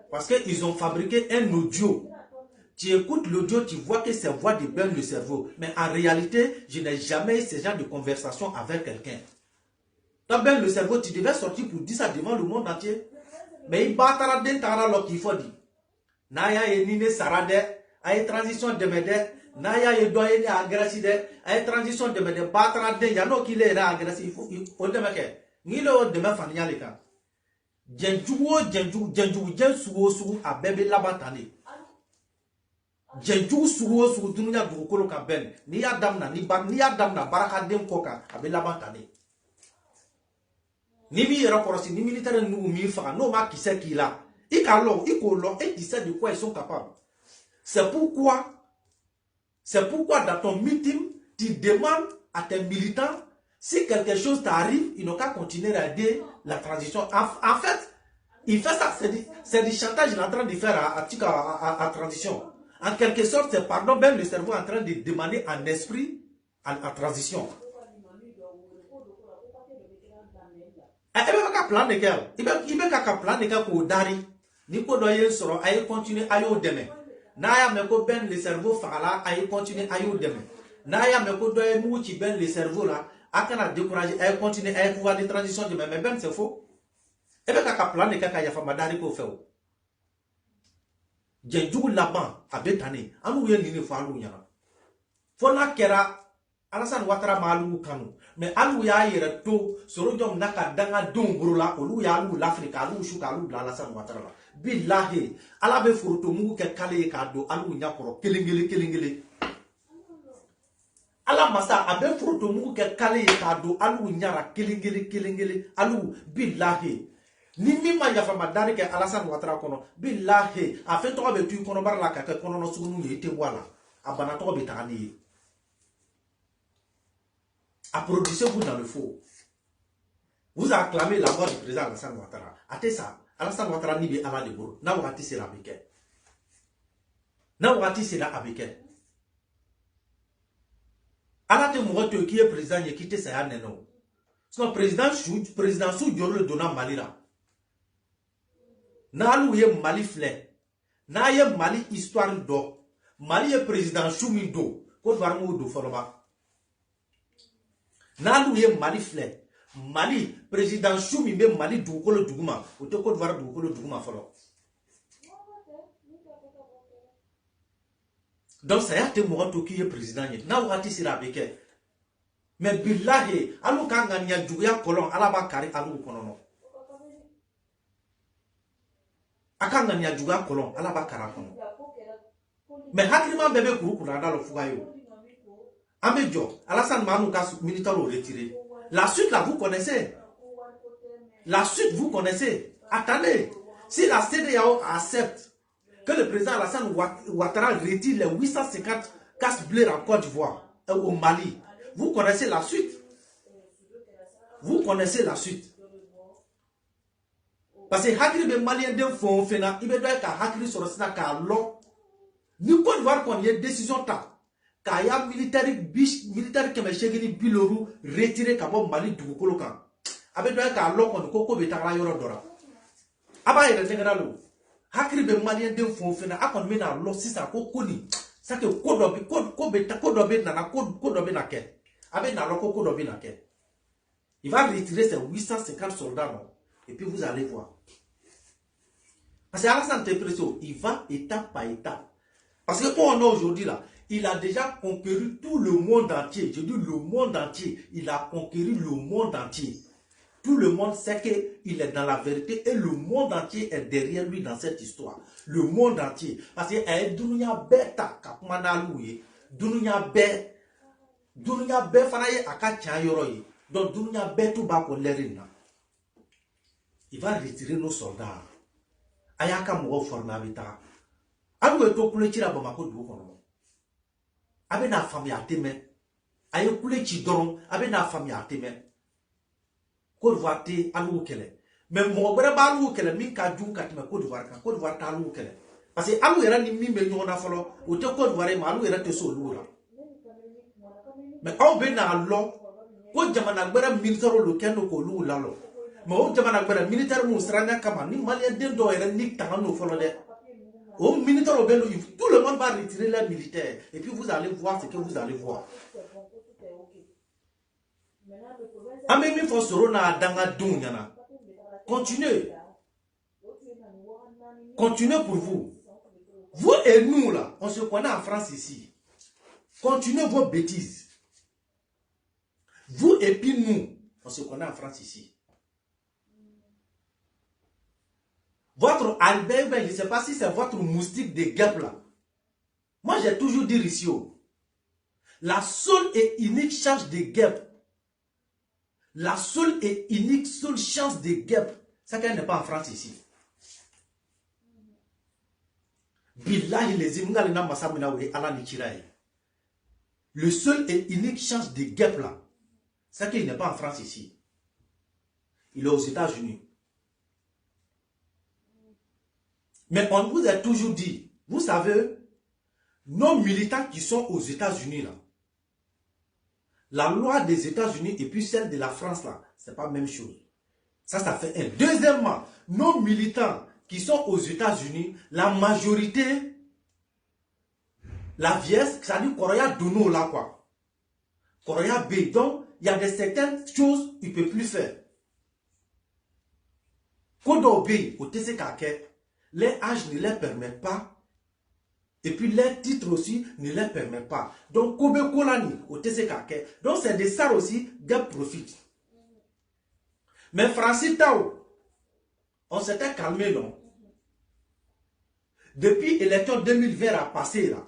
Parce qu'ils ont fabriqué un audio. Tu écoutes l'audio, tu vois que c'est voix de Ben le cerveau. Mais en réalité, je n'ai jamais eu ce genre de conversation avec quelqu'un. Toi, Ben le cerveau, tu devais sortir pour dire ça devant le monde entier. Mais il battra d'un taralo qu'il faut dire. Naya ye nine sarade, aye transition de mede, naya ye doye ne agresside, aye transition de mede, batra de yano ki le ra agressif, on de meke, ni le on de me fanyale ka. Jenju suwo a bebe labatane. Jenju suwo dunya dukolo ka ben, ni adamna baraka dem koka, abe labatane. Ni mi raporosi, ni militaire nous mi fa, no ma qui sait qui là. Et tu sais de quoi ils sont capables. C'est pourquoi dans ton meeting, tu demandes à tes militants, Si quelque chose t'arrive, ils n'ont qu'à continuer à aider la transition. En fait, il fait ça, c'est du chantage qu'il est en train de faire à transition. En quelque sorte, c'est pardon, même le cerveau est en train de demander en esprit à transition. Il va qu'à plan de guerre. Il va qu'à plan de guerre pour Dari. Ni ko doyen soro ay continuer ayo deme. Na ya me ko ben le cerveau fala ay continuer ayo deme. Na ya me ko doyen mu ci ben le cerveau là, akana décourager ay continuer ay pouvoir de transition de mais ben c'est faux. Et bien qu'à plan de guerre ya fama Dari ko fait. Djenjou laban abetane anu ye nini fo alu nyana. Fo na kera Alassane Ouattara malu kanu mais alu ya yere to soro jom naka danga dongoro la olu ya alu l'Afrique alu shuka alu bla Alassane Ouattara la billahi ala be foroto mugu ke kale ka do alu nyakoro kelengele ala masa abe foroto mugu ke kale ka do alu nyara kelengele alu billahi ni mima yafa madari ke Alassane Ouattara kono billahi a fait to be tu kono bar la ka ke kono no sunu ni te wala abana to be tani. Applaudissez-vous dans le faux. Vous acclamez la mort du président Alassane Ouattara. Ate ça, Alassane Ouattara ni be ala de boro. Na wakati sera abeke. Na wakati sera abeke. Alate mourote qui est président y quitte ça ya neno. Son président sous Dior le donna Malira. Na alu ye Mali flè. Na ye Mali histoire do. Mali est président Choumi do. Côte d'Ivoire mo do foloba. Nalu ye Mali flè. Mali président Choumi be Mali dugukolo duguma. O te Côte d'Ivoire dugukolo duguma folo. Donc ça y a te mouroto qui est président y. Na wakati sira beke. Mais billahi alu kanga nya duguya kolon alaba kari alu konono. Akanga nya duguya kolon alaba kara kono. Mais hakrima bebe kuru kura ndalo fugayo. Amédio, Alassane Manou Kassou, militaire au retiré. La suite là, vous connaissez. La suite, vous connaissez. Attendez, si la CEDEAO accepte que le président Alassane Ouattara retire les 850 casse-blés en Côte d'Ivoire, au Mali, vous connaissez la suite. Vous connaissez la suite. Parce que Hakri be Malien de fond fena, il doit être Hakri sur le Sénat car l'on. Nous Côte d'Ivoire qu'on y ait décision ta. Kaya militaire qui m'a chégé biloru retiré kabo Mali dugukolo kan. Abe doit ka lo kon koko betara yoro dora. Aba yere tengralo. Hakri be Malien de fon fena akon me na lo sisa ko koni. Ça que ko be na ko na ke. Abe na lo ko do be na ke. Il va retirer ses 850 soldats non? Et puis vous allez voir. Parce que Alassane Ouattara, il va étape par étape. Parce que pour nous aujourd'hui là, il a déjà conquéri tout le monde entier. Je dis le monde entier. Il a conquéri le monde entier. Tout le monde sait qu'il est dans la vérité et le monde entier est derrière lui dans cette histoire. Le monde entier. Parce que dunia beta kapmana louye. Dunia be fanaye akacha yoroye. Donc dunia betu ba ko lerina. Il va retirer nos soldats. Ayaka mo formé abita. Alu eto kule tira Bamako du kono. Abe na famille ateme. Aye kule chi doron, abe na famille ateme. Côte d'Ivoire te alu kele. Mais mo bere ba alu kele min ka ju katime Côte d'Ivoire kan. Côte d'Ivoire ta alu kele. Parce que alu era ni mi me nyona folo, o te Côte d'Ivoire ma alu era te so lura. Mais on be na lo ko jamana gbere militaire lo kendo ko lu la lo. Mais o jamana gbere militaire mo stranga kama ni malien den do era ni tangano folo de. Au militaire au Bello, tout le monde va retirer les militaires. Et puis vous allez voir ce que vous allez voir. Amemi Fosorona Danga Dunyana. Continuez. Continuez pour vous. Vous et nous là, on se connaît en France ici. Continuez vos bêtises. Vous et puis nous, on se connaît en France ici. Votre Albert, je ne sais pas si c'est votre moustique de guêpe là. Moi, j'ai toujours dit ici, la seule et unique chance de guêpe, la seule et unique chance de guêpe, c'est qu'elle n'est pas en France ici. Billahi les imnga le masamina we ala ni chiraye. Le seul et unique chance de guêpe là, c'est qu'il n'est pas en France ici. Il est aux États-Unis. Mais on vous a toujours dit, vous savez, nos militants qui sont aux États-Unis, là, la loi des États-Unis et puis celle de la France, là, c'est pas la même chose. Ça fait un. Deuxièmement, nos militants qui sont aux États-Unis, la majorité, la vieille, ça dit Correa Dono là, quoi. Correa B. Donc, il y a certaines choses qu'il ne peut plus faire. Kodo B, au TCKK, les âges ne les permettent pas. Et puis les titres aussi ne les permettent pas. Donc, Kobe Kolani, au TCKK. Donc, c'est de ça aussi, gars profitent. Mais Francis Tao, on s'était calmé, non? Depuis l'élection 2020 a passé, là,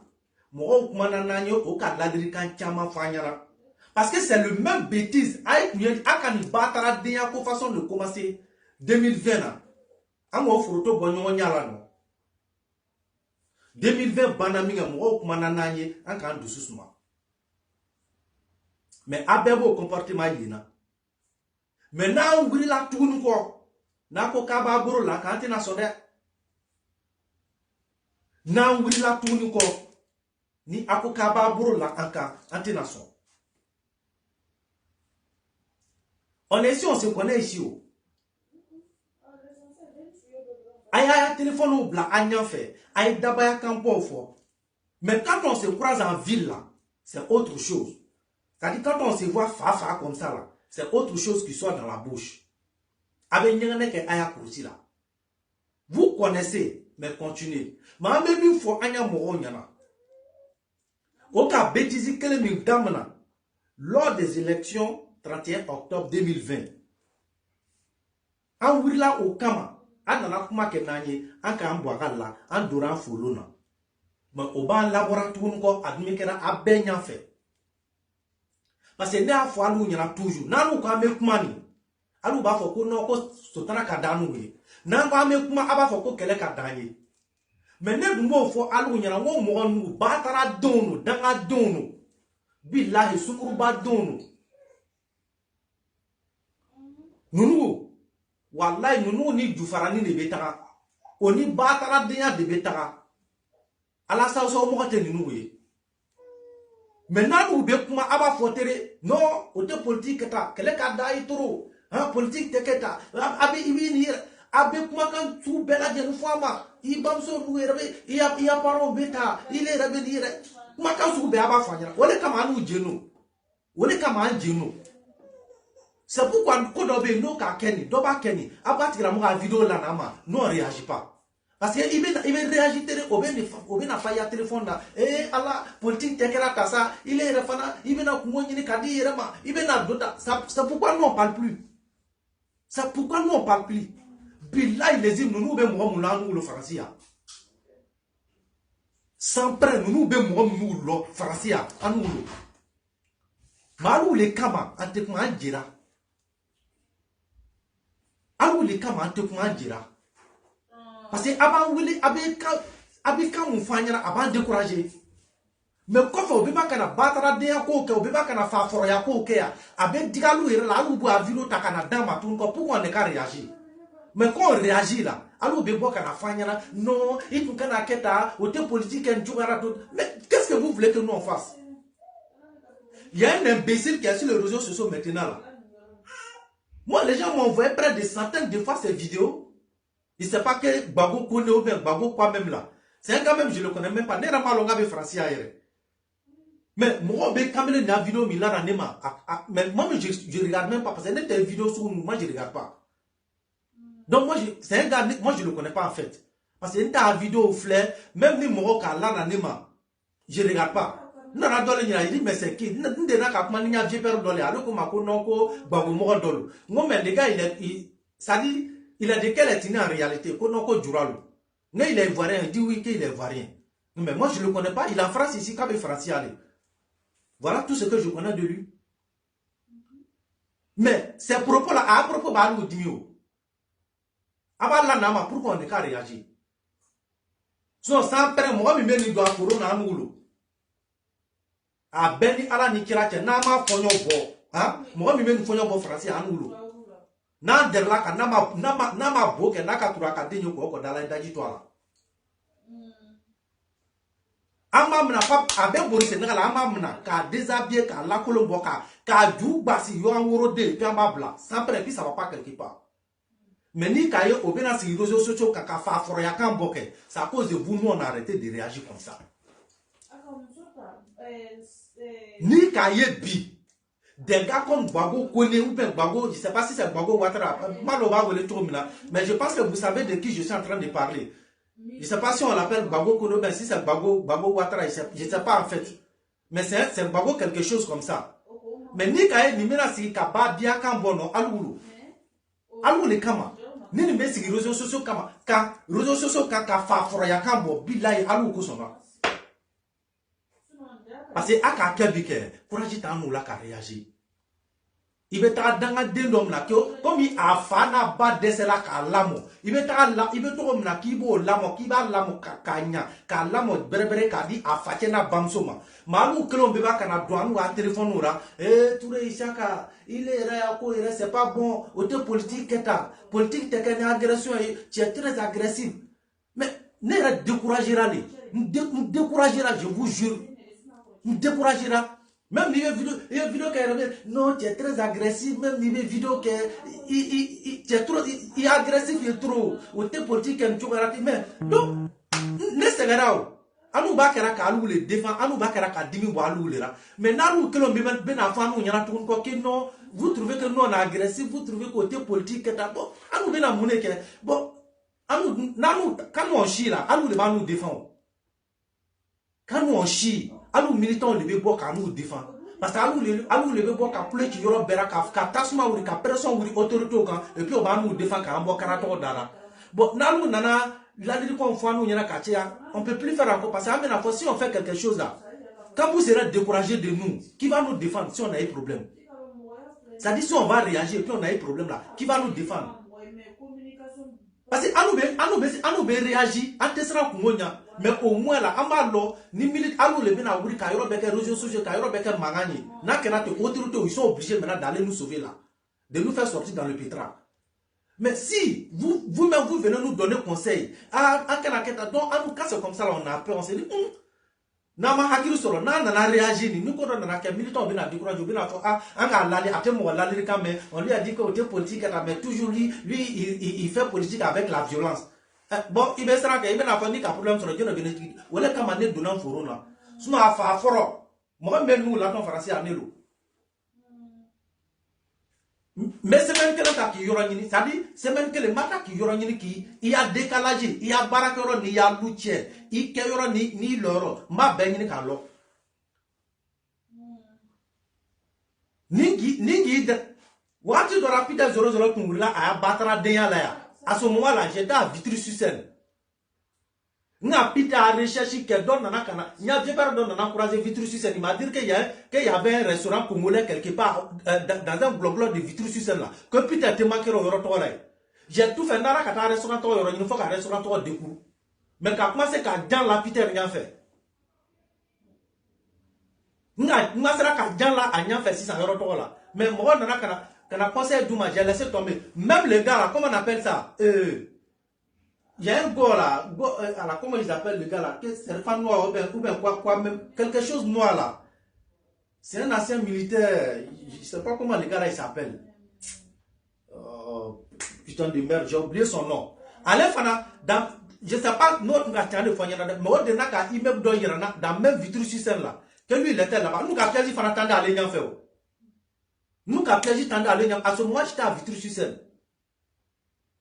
parce que c'est le même bêtise. Façon de commencer 2020. 2020, mais abebo comportement yina. Maintenant, on brille la tourne quoi. Nako kababuro la kantina sode. Na on brille la tourne quoi. Ni ako kababuro la anka antina son. On est ici, on se connaît ici. Aïe, téléphone ou bla, aïe, fait. Aïe, d'abord, campo fort. Mais quand on se croise en ville, là, c'est autre chose. C'est-à-dire, quand on se voit fa comme ça, là, c'est autre chose qui soit dans la bouche. Avec là. Vous connaissez, mais continuez. Mais même il faut anya moro nyana. Au cas bêtise que les damna lors des élections 31 octobre 2020. En willa au kama, anana kuma kenanye, en kambwakala, en duran fuluna. Mais au ban laboratoire ko admikera abenya fait. Parce que n'a fois nous y en a toujours. N'a nous quand même kumani. Alu ba foko no ko sotana kadanu we. N'a pas même kuma aba foko kele kadanye. Mais ne dumbo fo alu y en a wo mo nu batara donu danga donu. Billahi sukuruba donu. Nunu wallahi nunu ni jufarani de betara. Oni batara denya de betara. Ala sa so mo te nunu we. Maintenant, nous devons avoir fotere. Non, au politique, quel est le toro? Hein, politique, teketa. Abi, abi, kuma kan tu bela de fama. Ibamso, il y a pas beta. Il est rebelle. Kuma kan tu bela fanya. Ole kama nous geno. Ole kama geno. C'est pourquoi quand on veut nous Kenny, doba Kenny, abattre la moura vidéo là nama, non réagit pas. Parce qu'il veut réagir au bien failli à téléphone là. Eh, Allah, politique, tekera kasa, il est refana, il vient à Koumouni Kadi, il vient à Dota. C'est pourquoi nous on parle plus. C'est pourquoi nous on parle plus. Billah, il les dit, nous nous le français. Sans près, nous le français. À nous. Malou les kama, en te comment dira. Alou les kama, en te comment dira. Parce que avant Willy Abika Moufanya avant découragé. Mais quand on ne peut pas battre des accords, on ne peut pas faire fort à coquer, avec Digalou et la Loubo à Vilo Takana Dama, pourquoi on n'est qu'à réagir. Mais quand on réagit là, Alou Bebo Kanafanya, non, il faut qu'on a keta, ou tes politiques et tout. Mais qu'est-ce que vous voulez que nous on fasse? Il y a un imbécile qui est sur les réseaux sociaux maintenant là. Moi, les gens m'ont envoyé près de centaines de fois ces vidéos. Il ne sait pas que Bago connaît ou bien Bago quoi même là. C'est un gars même, je ne le connais même pas. N'est pas longa de français ailleurs. Mais moi, quand même, la vidéo, mais moi, je ne regarde même pas. Parce que n'est une vidéo sur moi, je ne regarde pas. Donc, moi, c'est un gars, moi, je ne le connais pas en fait. Parce que une vidéo au flair, même si moi, je ne regarde pas. Non, il dit, mais c'est qui? Non, mais les gars, ça dit, il a dit quelle est en réalité. Mais il est ivoirien, il dit oui qu'il est ivoirien. Mais moi je ne le connais pas, il est en France ici, quand il est français. Voilà tout ce que je connais de lui. Mais ces propos-là, à propos de Alou Dimio, pourquoi on n'est qu'à réagir? Sinon, sans père, moi, je me dois corona à Moulo. A Beni Ala Nikirache, Nama Fonyo Bo, hein moi mi men fonyo bo français anulo na derla ka na ma boke na ka tura ka denyo ko dala daji to ala ama mna pap abe borise na la ama mna ka déshabiller ka la kolombo ka du basi yo anworo de puis ama bla sans près puis ça va pas quelque part mais ni ka yo obena si réseaux sociaux ka fa foro ya kan boke c'est à cause de vous nous on a arrêté de réagir comme ça ni ka ye bi des gars comme Gbagbo Kone ou bien Gbagbo, je ne sais pas si c'est Gbagbo Ouattara, mais je pense que vous savez de qui je suis en train de parler. Je ne sais pas si on l'appelle Gbagbo Kone ou bien si c'est Gbagbo Ouattara, je ne sais pas en fait. Mais c'est Gbagbo quelque chose comme ça. Mais ni kaye ni mena si kaba dia kambono alulu. Alulu kama. Ni me si réseaux sociaux kama. Ka réseaux sociaux ka fa fora ya kambo billahi alulu ko sona. Parce que aka kebike courage tanu la ka réagir. Il veut ta danga dendom la comme il a fana ba desela ka lamo. Il veut ta la il veut to na kibo lamo kiba lamo kanya ka lamo berebere ka di afache na bamsoma. Malu kelon beba kana douane wa téléphone ora touré isaka il est là ko c'est pas bon auto politique eta politique te kana agression tu es très agressif. Mais ne ra découragera les. Nous découragera je vous jure. Nous découragera. Même les vidéos qui non, tu es très agressif. Même les vidéos qui tu es trop, il est agressif, il est trop. Ou t'es politique, mais donc, ne sais pas. Anu bakara ka alu le défend, anu bakara ka dimi bo alu le ra. Mais nalu que l'on ben enfant nous nyana tout ko que non, vous trouvez que nous on est agressif, vous trouvez que t'es politique que bon, anu ben amune que bon, anu nanu quand nous on chie là, alu le ba nous défend. Quand nous on chie alu militant le be bo ka nous défend parce que alu le be bo ka plus ki yoro bera ka tasma wuri ka personne wuri autorité kan et puis on va nous défend ka mbo karato dara bon nalu nana la dit qu'on fois nous nyana ka tia on peut plus faire encore parce que si on fait quelque chose là quand vous serez découragé de nous qui va nous défendre si on a un problème ça dit si on va réagir et puis on a un problème là qui va nous défendre parce que anu be réagir antesra kungonya mais au moins là amalo ni milite alu le bena wuri ka yoro beke réseaux sociaux ka yoro beke mangani na kenate autorité ils sont obligés maintenant d'aller nous sauver là de nous faire sortir dans le pétrin mais si vous-même vous venez nous donner conseil à kenaketa donc anu quand c'est comme ça là on a peur on se dit Nama hakiru solo na réagi ni nous quand on a militant bena découragé bena fo anga lali atemo lali quand mais on lui a dit que était politique mais toujours lui il fait politique avec la violence bon il va sera que il bena fa ni ka problème sur le dieu bena wala kama ne donnant forona sino afa foro mo même nous là ton français anelo mais semaine que là qui yoro ni ça dit semaine que le matin qui yoro ni qui il y a décalage il y a barakoro ni ya luche il ke yoro ni loro ma ben ni kan lo ningi de wati do rapide 00 kungula a batara den ya la ya à ce moment là j'étais à Vitry-sur-Seine n'a pita à recherche que donne nana kana nya vieux donne nana croiser Vitry-sur-Seine il m'a dit qu'il y avait un restaurant congolais quelque part dans un bloc de Vitry-sur-Seine là que pita te manqué au restaurant là j'ai tout fait nara kata restaurant to yoro il faut qu'un restaurant to découvre mais quand commencer qu'à dans la pita rien fait n'a sera qu'à dans là a rien fait 600 € to là mais moi nana kana conseil d'ouma j'ai laissé tomber même les gars là comment on appelle ça il y a un gars là, alors comment ils appellent le gars là, c'est un fan noir ou bien quoi, même quelque chose noir là. C'est un ancien militaire, je ne sais pas comment le gars là il s'appelle. Putain de merde, j'ai oublié son nom. Allez, Fana, je ne sais pas, notre gars de Fana, mais on dit que immeuble dans même Vitry-sur-Seine là, que lui il était là-bas. Nous, quand il Fana tanda aller n'y faire. Nous, quand il tanda aller n'y faire. À ce moment, j'étais à Vitry-sur-Seine.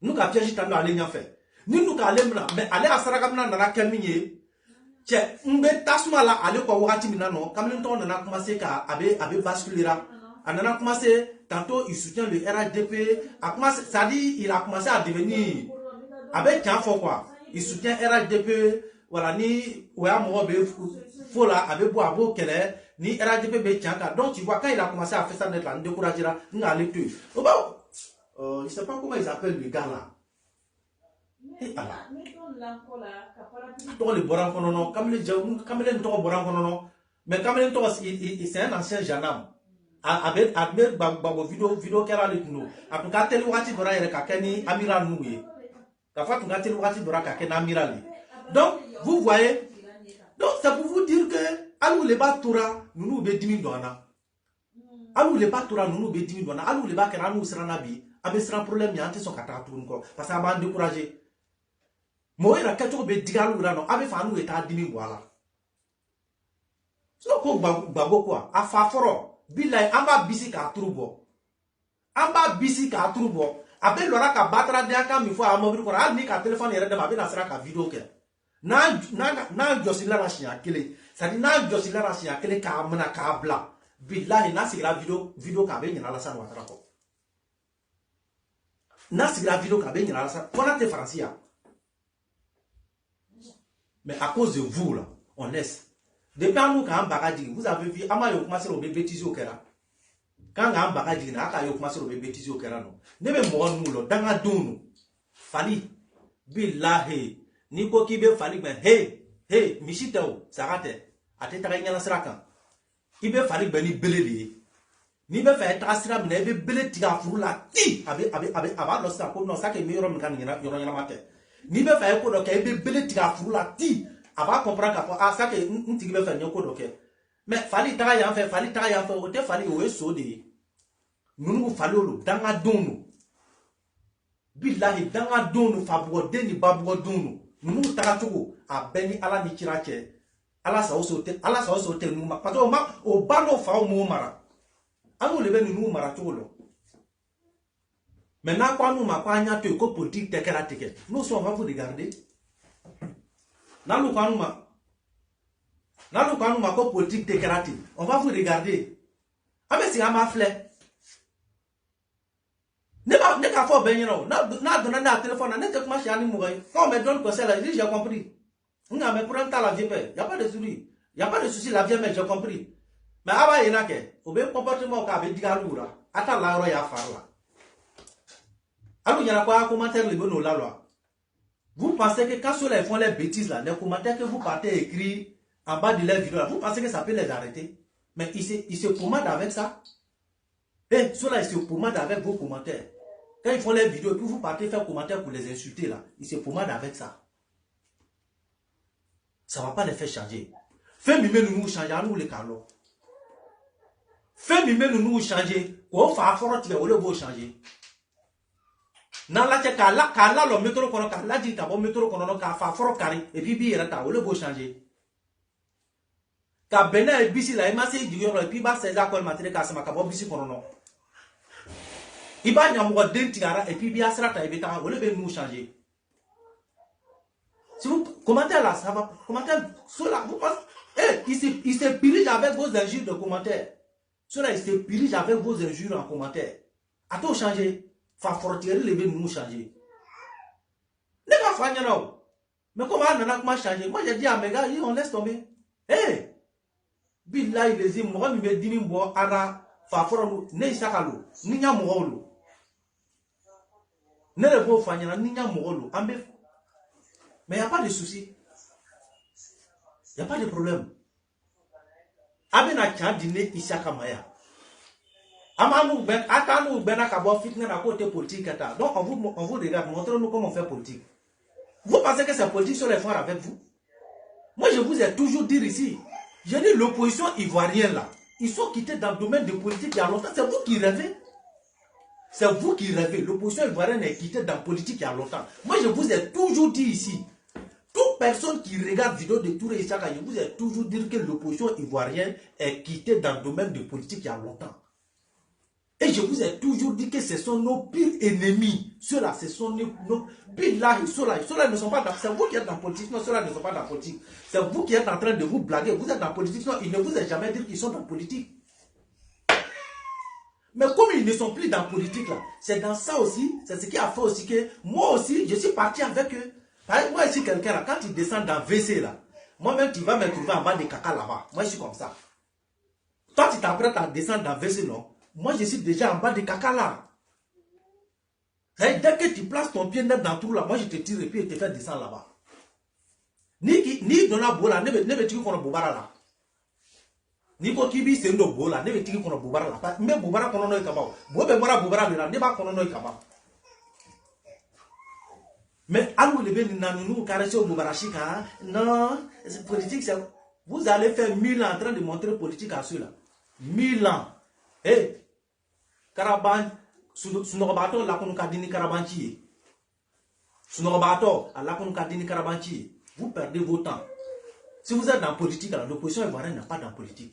Nous, quand il tanda aller n'y faire. Nous allons mais aller à Saragamna dans la Camille. Tiens, on va tasma là, aller quoi, Wati Minano, comme le temps on a commencé à basculer. On a commencé, tantôt il soutient le RHDP, ça dit, il a commencé à devenir, avec un faux quoi. Il soutient RHDP, voilà, ni, ouais, moi, faut là, avec Boabo, qu'elle est, ni RHDP, donc tu vois, quand il a commencé à faire ça, net là, on découragera, on a les tuer. Je sais pas comment ils appellent le gars là. Mais c'est un ancien gendarme. Avec babo vidéo qu'elle a le nous. En tout cas, tel wati dora yere kakeni amiral nouye. Kafat tout cas tel wati dora kakeni amiral. Donc, vous voyez, donc c'est pour vous dire que alou le batura nous nous bedimi douana. Alou le batura nous nous bedimi douana. Alou le bakera nous sera nabi. Abe sera problème yante son kata tout encore parce que m'a découragé. Moi il a quelque chose bedigalou là non. Abe fa nous eta dimi voilà. So ko bago quoi? A fa foro. Bilay amba bisi ka trubo amba bisi ka trubo abe lora ka batra de aka mi fo amobiri ko al ni ka téléphone yere de ba be na sra ka vidéo ke na josila la chia kele ça dit na josila la chia kele ka amna ka bla billahi na sigra vidéo ka be nyina la san watra ko na sigra vidéo ka be nyina la san on a te francia mais à cause de vous là on laisse. Depuis nous quand bagadi, vous avez vu, ama yo commencé au bêtiser au kera. Quand on bagadi na aka yo commencé au bêtiser au kera non. Nebe mo nous lo danga dunu. Fali billahi ni ko kibe fali ben hey mishitao sarate ate taganya la sraka. Ibe fali ben ni beleli. Ni be fa tasira na be bele tiga furu la ti aba lo sa ko no sa ke mi yoro mkan nyina yoro nyina mate. Ni be fa ko do ke be bele tiga furu la ti. Ava comprendre que ça que ntigi be faire nyoko doke mais fali ta ya fait o te fali o eso de nunu fali olo danga donu billahi danga donu fabugo deni babugo donu nunu ta tugo a beni ala ni kirache ala sa oso te numa pato ma o bano fa o mo mara anu le be nunu mara tugo maintenant quoi nous ma kwa nya to ko politique tekera teke nous on va vous regarder. Nalu kanuma ko politique déclarative. On va vous regarder. Ah mais c'est à ma fleur. Ne ka fo ben no. Na donner na téléphone na te kuma chani mouray. Quand on me donne conseil là, j'ai compris. On a me prendre la vie paix. Y a pas de souci. Y a pas de souci la vie mais j'ai compris. Mais aba yena ke, obe comportement ka be digalura. Ata la ro ya farla. Alu yana quoi commentaire le bono la loi. Vous pensez que quand ceux-là font les bêtises là, les commentaires que vous partez écrire en bas de leur vidéo là, vous pensez que ça peut les arrêter? Mais ils se pommade avec ça. Et ceux-là, ils se pommade avec vos commentaires. Quand ils font les vidéos et puis vous partez faire commentaires pour les insulter là, ils se pommade avec ça. Ça ne va pas les faire changer. Fais mime nous changer, nous les calons. Fais mime nous changer, qu'on fa fort tu vas le changer. Na la che kala lo metro kono kala di ka bo metro kono no ka fa foro kari et puis bi era ta o le bo changer ka bena e bisi la e ma se di yoro et puis ba se za ko matre ka sama ka bo bisi kono no iba nya mo den tigara et puis bi asra ta e beta o le be nous changer. Si vous commentez là ça va commenter cela vous pensez il se pillage avec vos injures de commentaires. Cela il se pillage avec vos injures en commentaire. A tout changer. Fa fortier les ben nous changer. Ne pas faire non. Mais comment on a comment changer? Moi j'ai dit à mes gars, on laisse tomber. Billahi les im moi me dit mbo ara fa foro ne sakalo ni nya mo ne le bo fanya ni nya mo ambe. Mais il y a pas de souci. Il y a pas de problème. Abena chan dîner Isaka Maya. Amanou ben atanu ben akabo fitna na côté politique eta. Donc on vous regarde, montrez-nous comment on fait politique. Vous pensez que c'est politique sur les fonds avec vous? Moi je vous ai toujours dit ici, j'ai dit l'opposition ivoirienne là, ils sont quittés dans le domaine de politique il y a longtemps, c'est vous qui rêvez. C'est vous qui rêvez, l'opposition ivoirienne est quittée dans la politique il y a longtemps. Moi je vous ai toujours dit ici, toute personne qui regarde vidéo de Touré Isaka, je vous ai toujours dit que l'opposition ivoirienne est quittée dans le domaine de politique il y a longtemps. Et je vous ai toujours dit que ce sont nos pires ennemis. Ceux-là, ce sont nos pires là. Ceux-là ne sont pas dans... C'est vous qui êtes dans la politique, non, ceux-là ne sont pas dans la politique. C'est vous qui êtes en train de vous blaguer. Vous êtes dans la politique, non, ils ne vous ont jamais dit qu'ils sont dans la politique. Mais comme ils ne sont plus dans la politique là, c'est dans ça aussi, c'est ce qui a fait aussi que moi aussi, je suis parti avec eux. Par exemple, moi ici, quelqu'un là, quand il descend dans WC là, moi-même, tu vas me trouver en bas des caca là-bas. Moi, je suis comme ça. Toi, tu t'apprêtes à descendre dans WC, non? Moi, je suis déjà en bas de caca là. Dès que tu places ton pied net dans le trou là, moi je te tire et puis je te fais descendre là-bas. Ni donna bola, ne me tire qu'on a bobara là. Ni ko kibi sendo bola ne be tigi kono bubara la me bubara kono no ikaba bo be mara bubara le la ne ba kono no ikaba mais alou le ben nanunu caressé au bubara chika non c'est politique c'est vous allez faire 1000 ans en train de montrer politique à ceux-là 1000 ans Karaban sunobato la kono kadini karabanchi sunobato la kono kadini karabanchi vous perdez vos temps. Si vous êtes dans politique, l'opposition ivoirienne n'a pas dans politique.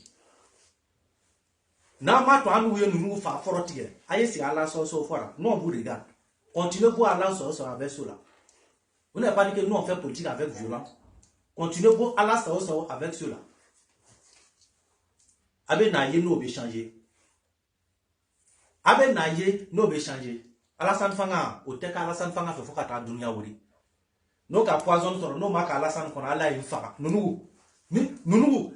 Nama to anu ye nous fa forotige. Aye si ala so fora. Nous on vous regarde. Continuez vous ala so avec cela. Vous n'avez pas dit que nous on fait politique avec violence. Continuez vous ala so avec cela. Abe na ye nous be changer. Abe na ye nous be changer. Alassane Fanga o teka Alassane Fanga fe fokata dunya wuri. No ka poison soro no maka Alassane kona ala infaka. Nous,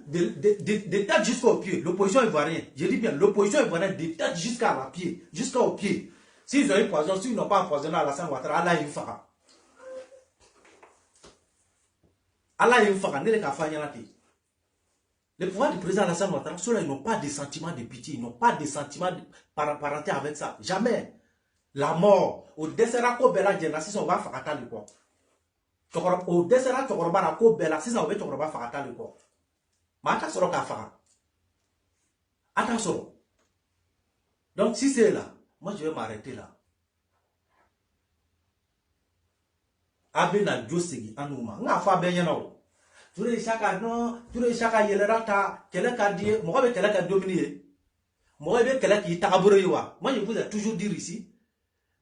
de tête jusqu'au pied, l'opposition ivoirienne, je dis bien, l'opposition ivoirienne, de tête jusqu'à pied, jusqu'au pied. S'ils ont eu poison, s'ils n'ont pas empoisonné Alassane Ouattara, Allah y fera. Allah y fera, ne le kafanyalati. Le pouvoir du président Alassane Ouattara, ceux-là, ils n'ont pas de sentiment de pitié, ils n'ont pas de sentiment de parenté avec ça. Jamais. La mort, au dessert, ko bela génération, on va faire attendre quoi. Au dessert, Tokoroba la ko bela, si ça on veut Tokoroba faire attendre quoi. Mais attention, attention. Donc, si c'est là, moi je vais m'arrêter là. Abena Josegi Anouma. N'a pas bien y'en. Tous les chaka non, tous les chaka yelerata, quel a dit, moi avec quel a dominé. Moi avec quel a qui tabouriwa. Moi je vous ai toujours dit ici.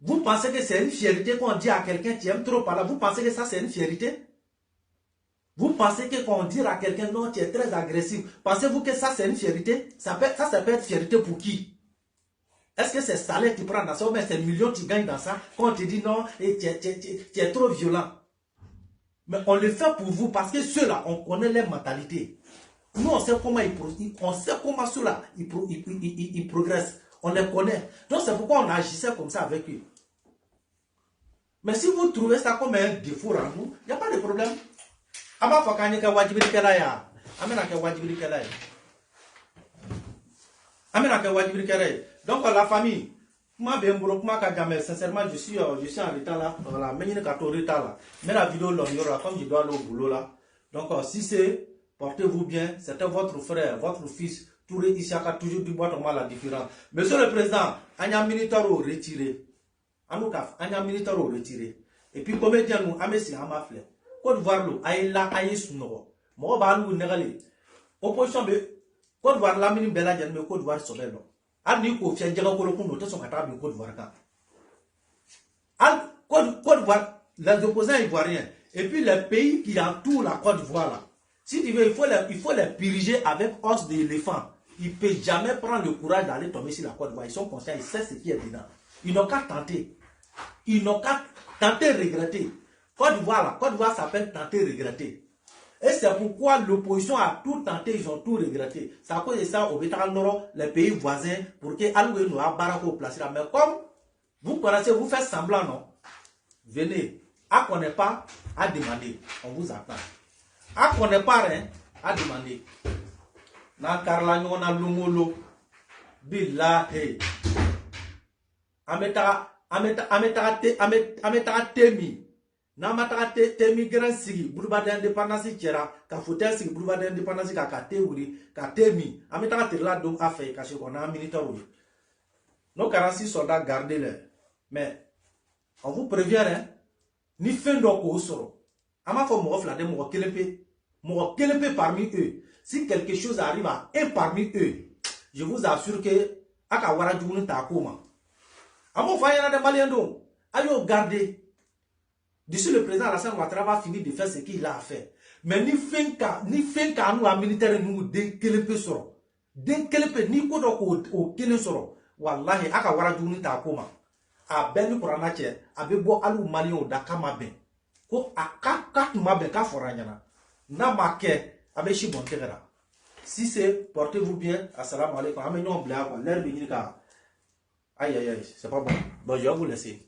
Vous pensez que c'est une fierté qu'on dit à quelqu'un qui aime trop parler? Vous pensez que ça c'est une fierté? Vous pensez que quand on dit à quelqu'un non, tu es très agressif, pensez-vous que ça c'est une fierté? Ça peut être fierté pour qui? Est-ce que c'est salaire que tu prends dans ça ou bien c'est millions que tu gagnes dans ça? Quand on te dit non, et tu es trop violent. Mais on le fait pour vous parce que ceux-là, on connaît leur mentalité. Nous, on sait comment ceux-là, ils progressent. On les connaît. Donc c'est pourquoi on agissait comme ça avec eux. Mais si vous trouvez ça comme un défaut en nous, il n'y a pas de problème. Donc la famille, sincèrement, je suis en retard là. Voilà, mais il y a un retard là. Mais la vidéo longue, comme je dois aller au boulot là. Donc si c'est, portez-vous bien. C'était votre frère, votre fils. Touré Isaka, toujours du bois de la différence. Monsieur le Président, Anya militaire retiré. Anoukaf, Anya militaire retiré. Et puis, comédien nous, Amessi, Amafle. Côte d'Ivoire, Aïla, Aïsno. Moi, Balou, Négalé. Opposition, Côte d'Ivoire, la mine bella, mais Côte d'Ivoire, Sobello. Aniko, Fiadjara, Kolokun, noté son catable, Côte d'Ivoire. Côte d'Ivoire, les opposants ivoiriens. Et puis, les pays qui entourent la Côte d'Ivoire, là. Si tu veux, il faut les piriger avec os d'éléphant. Ils ne peuvent jamais prendre le courage d'aller tomber sur la Côte d'Ivoire. Ils sont conscients, ils savent ce qui est dedans. Ils n'ont qu'à tenter. Ils n'ont qu'à tenter, regretter. Côte d'Ivoire s'appelle tenter, regretter. Et c'est pourquoi l'opposition a tout tenté, ils ont tout regretté. C'est à cause de ça, au Bétaral Nord, les pays voisins, pour que Aloué nous a barako placé là. Mais comme vous connaissez, vous faites semblant, non? Venez. À qu'on n'est pas, à demander. On vous attend. À qu'on n'est pas, hein, à demander. Na karla nyona lumolo billahi ameta temi na mata temi grand sigi boulevard d'indépendance tira ka fotel sigi boulevard d'indépendance ka wuri ka temi ameta tirla donc a fait ka on a militaire oui. Nos 46 soldats gardez-les, mais on vous prévient, hein, ni fin d'oko soro ama fo mo fla de mo kelepe parmi eux. Si quelque chose arrive à un parmi eux, je vous assure que Akawara Djouni Takoma. Amo Fayana de Maliendo, ayo garder. D'ici le président Alassane Ouattara va finir de faire ce qu'il a fait. Mais ni finka nous a militaire nous den kelepe soro. Den kelepe ni kodoko o kele soro. Wallahi Akawara Djouni Takoma. A beni kuranache, abebo alu malio dakama ben. Ko aka mabe ka foranyana. Na make. Si c'est, portez-vous bien. Assalamu alaikum. Aïe aïe aïe, c'est pas bon. Bon, je vais vous laisser.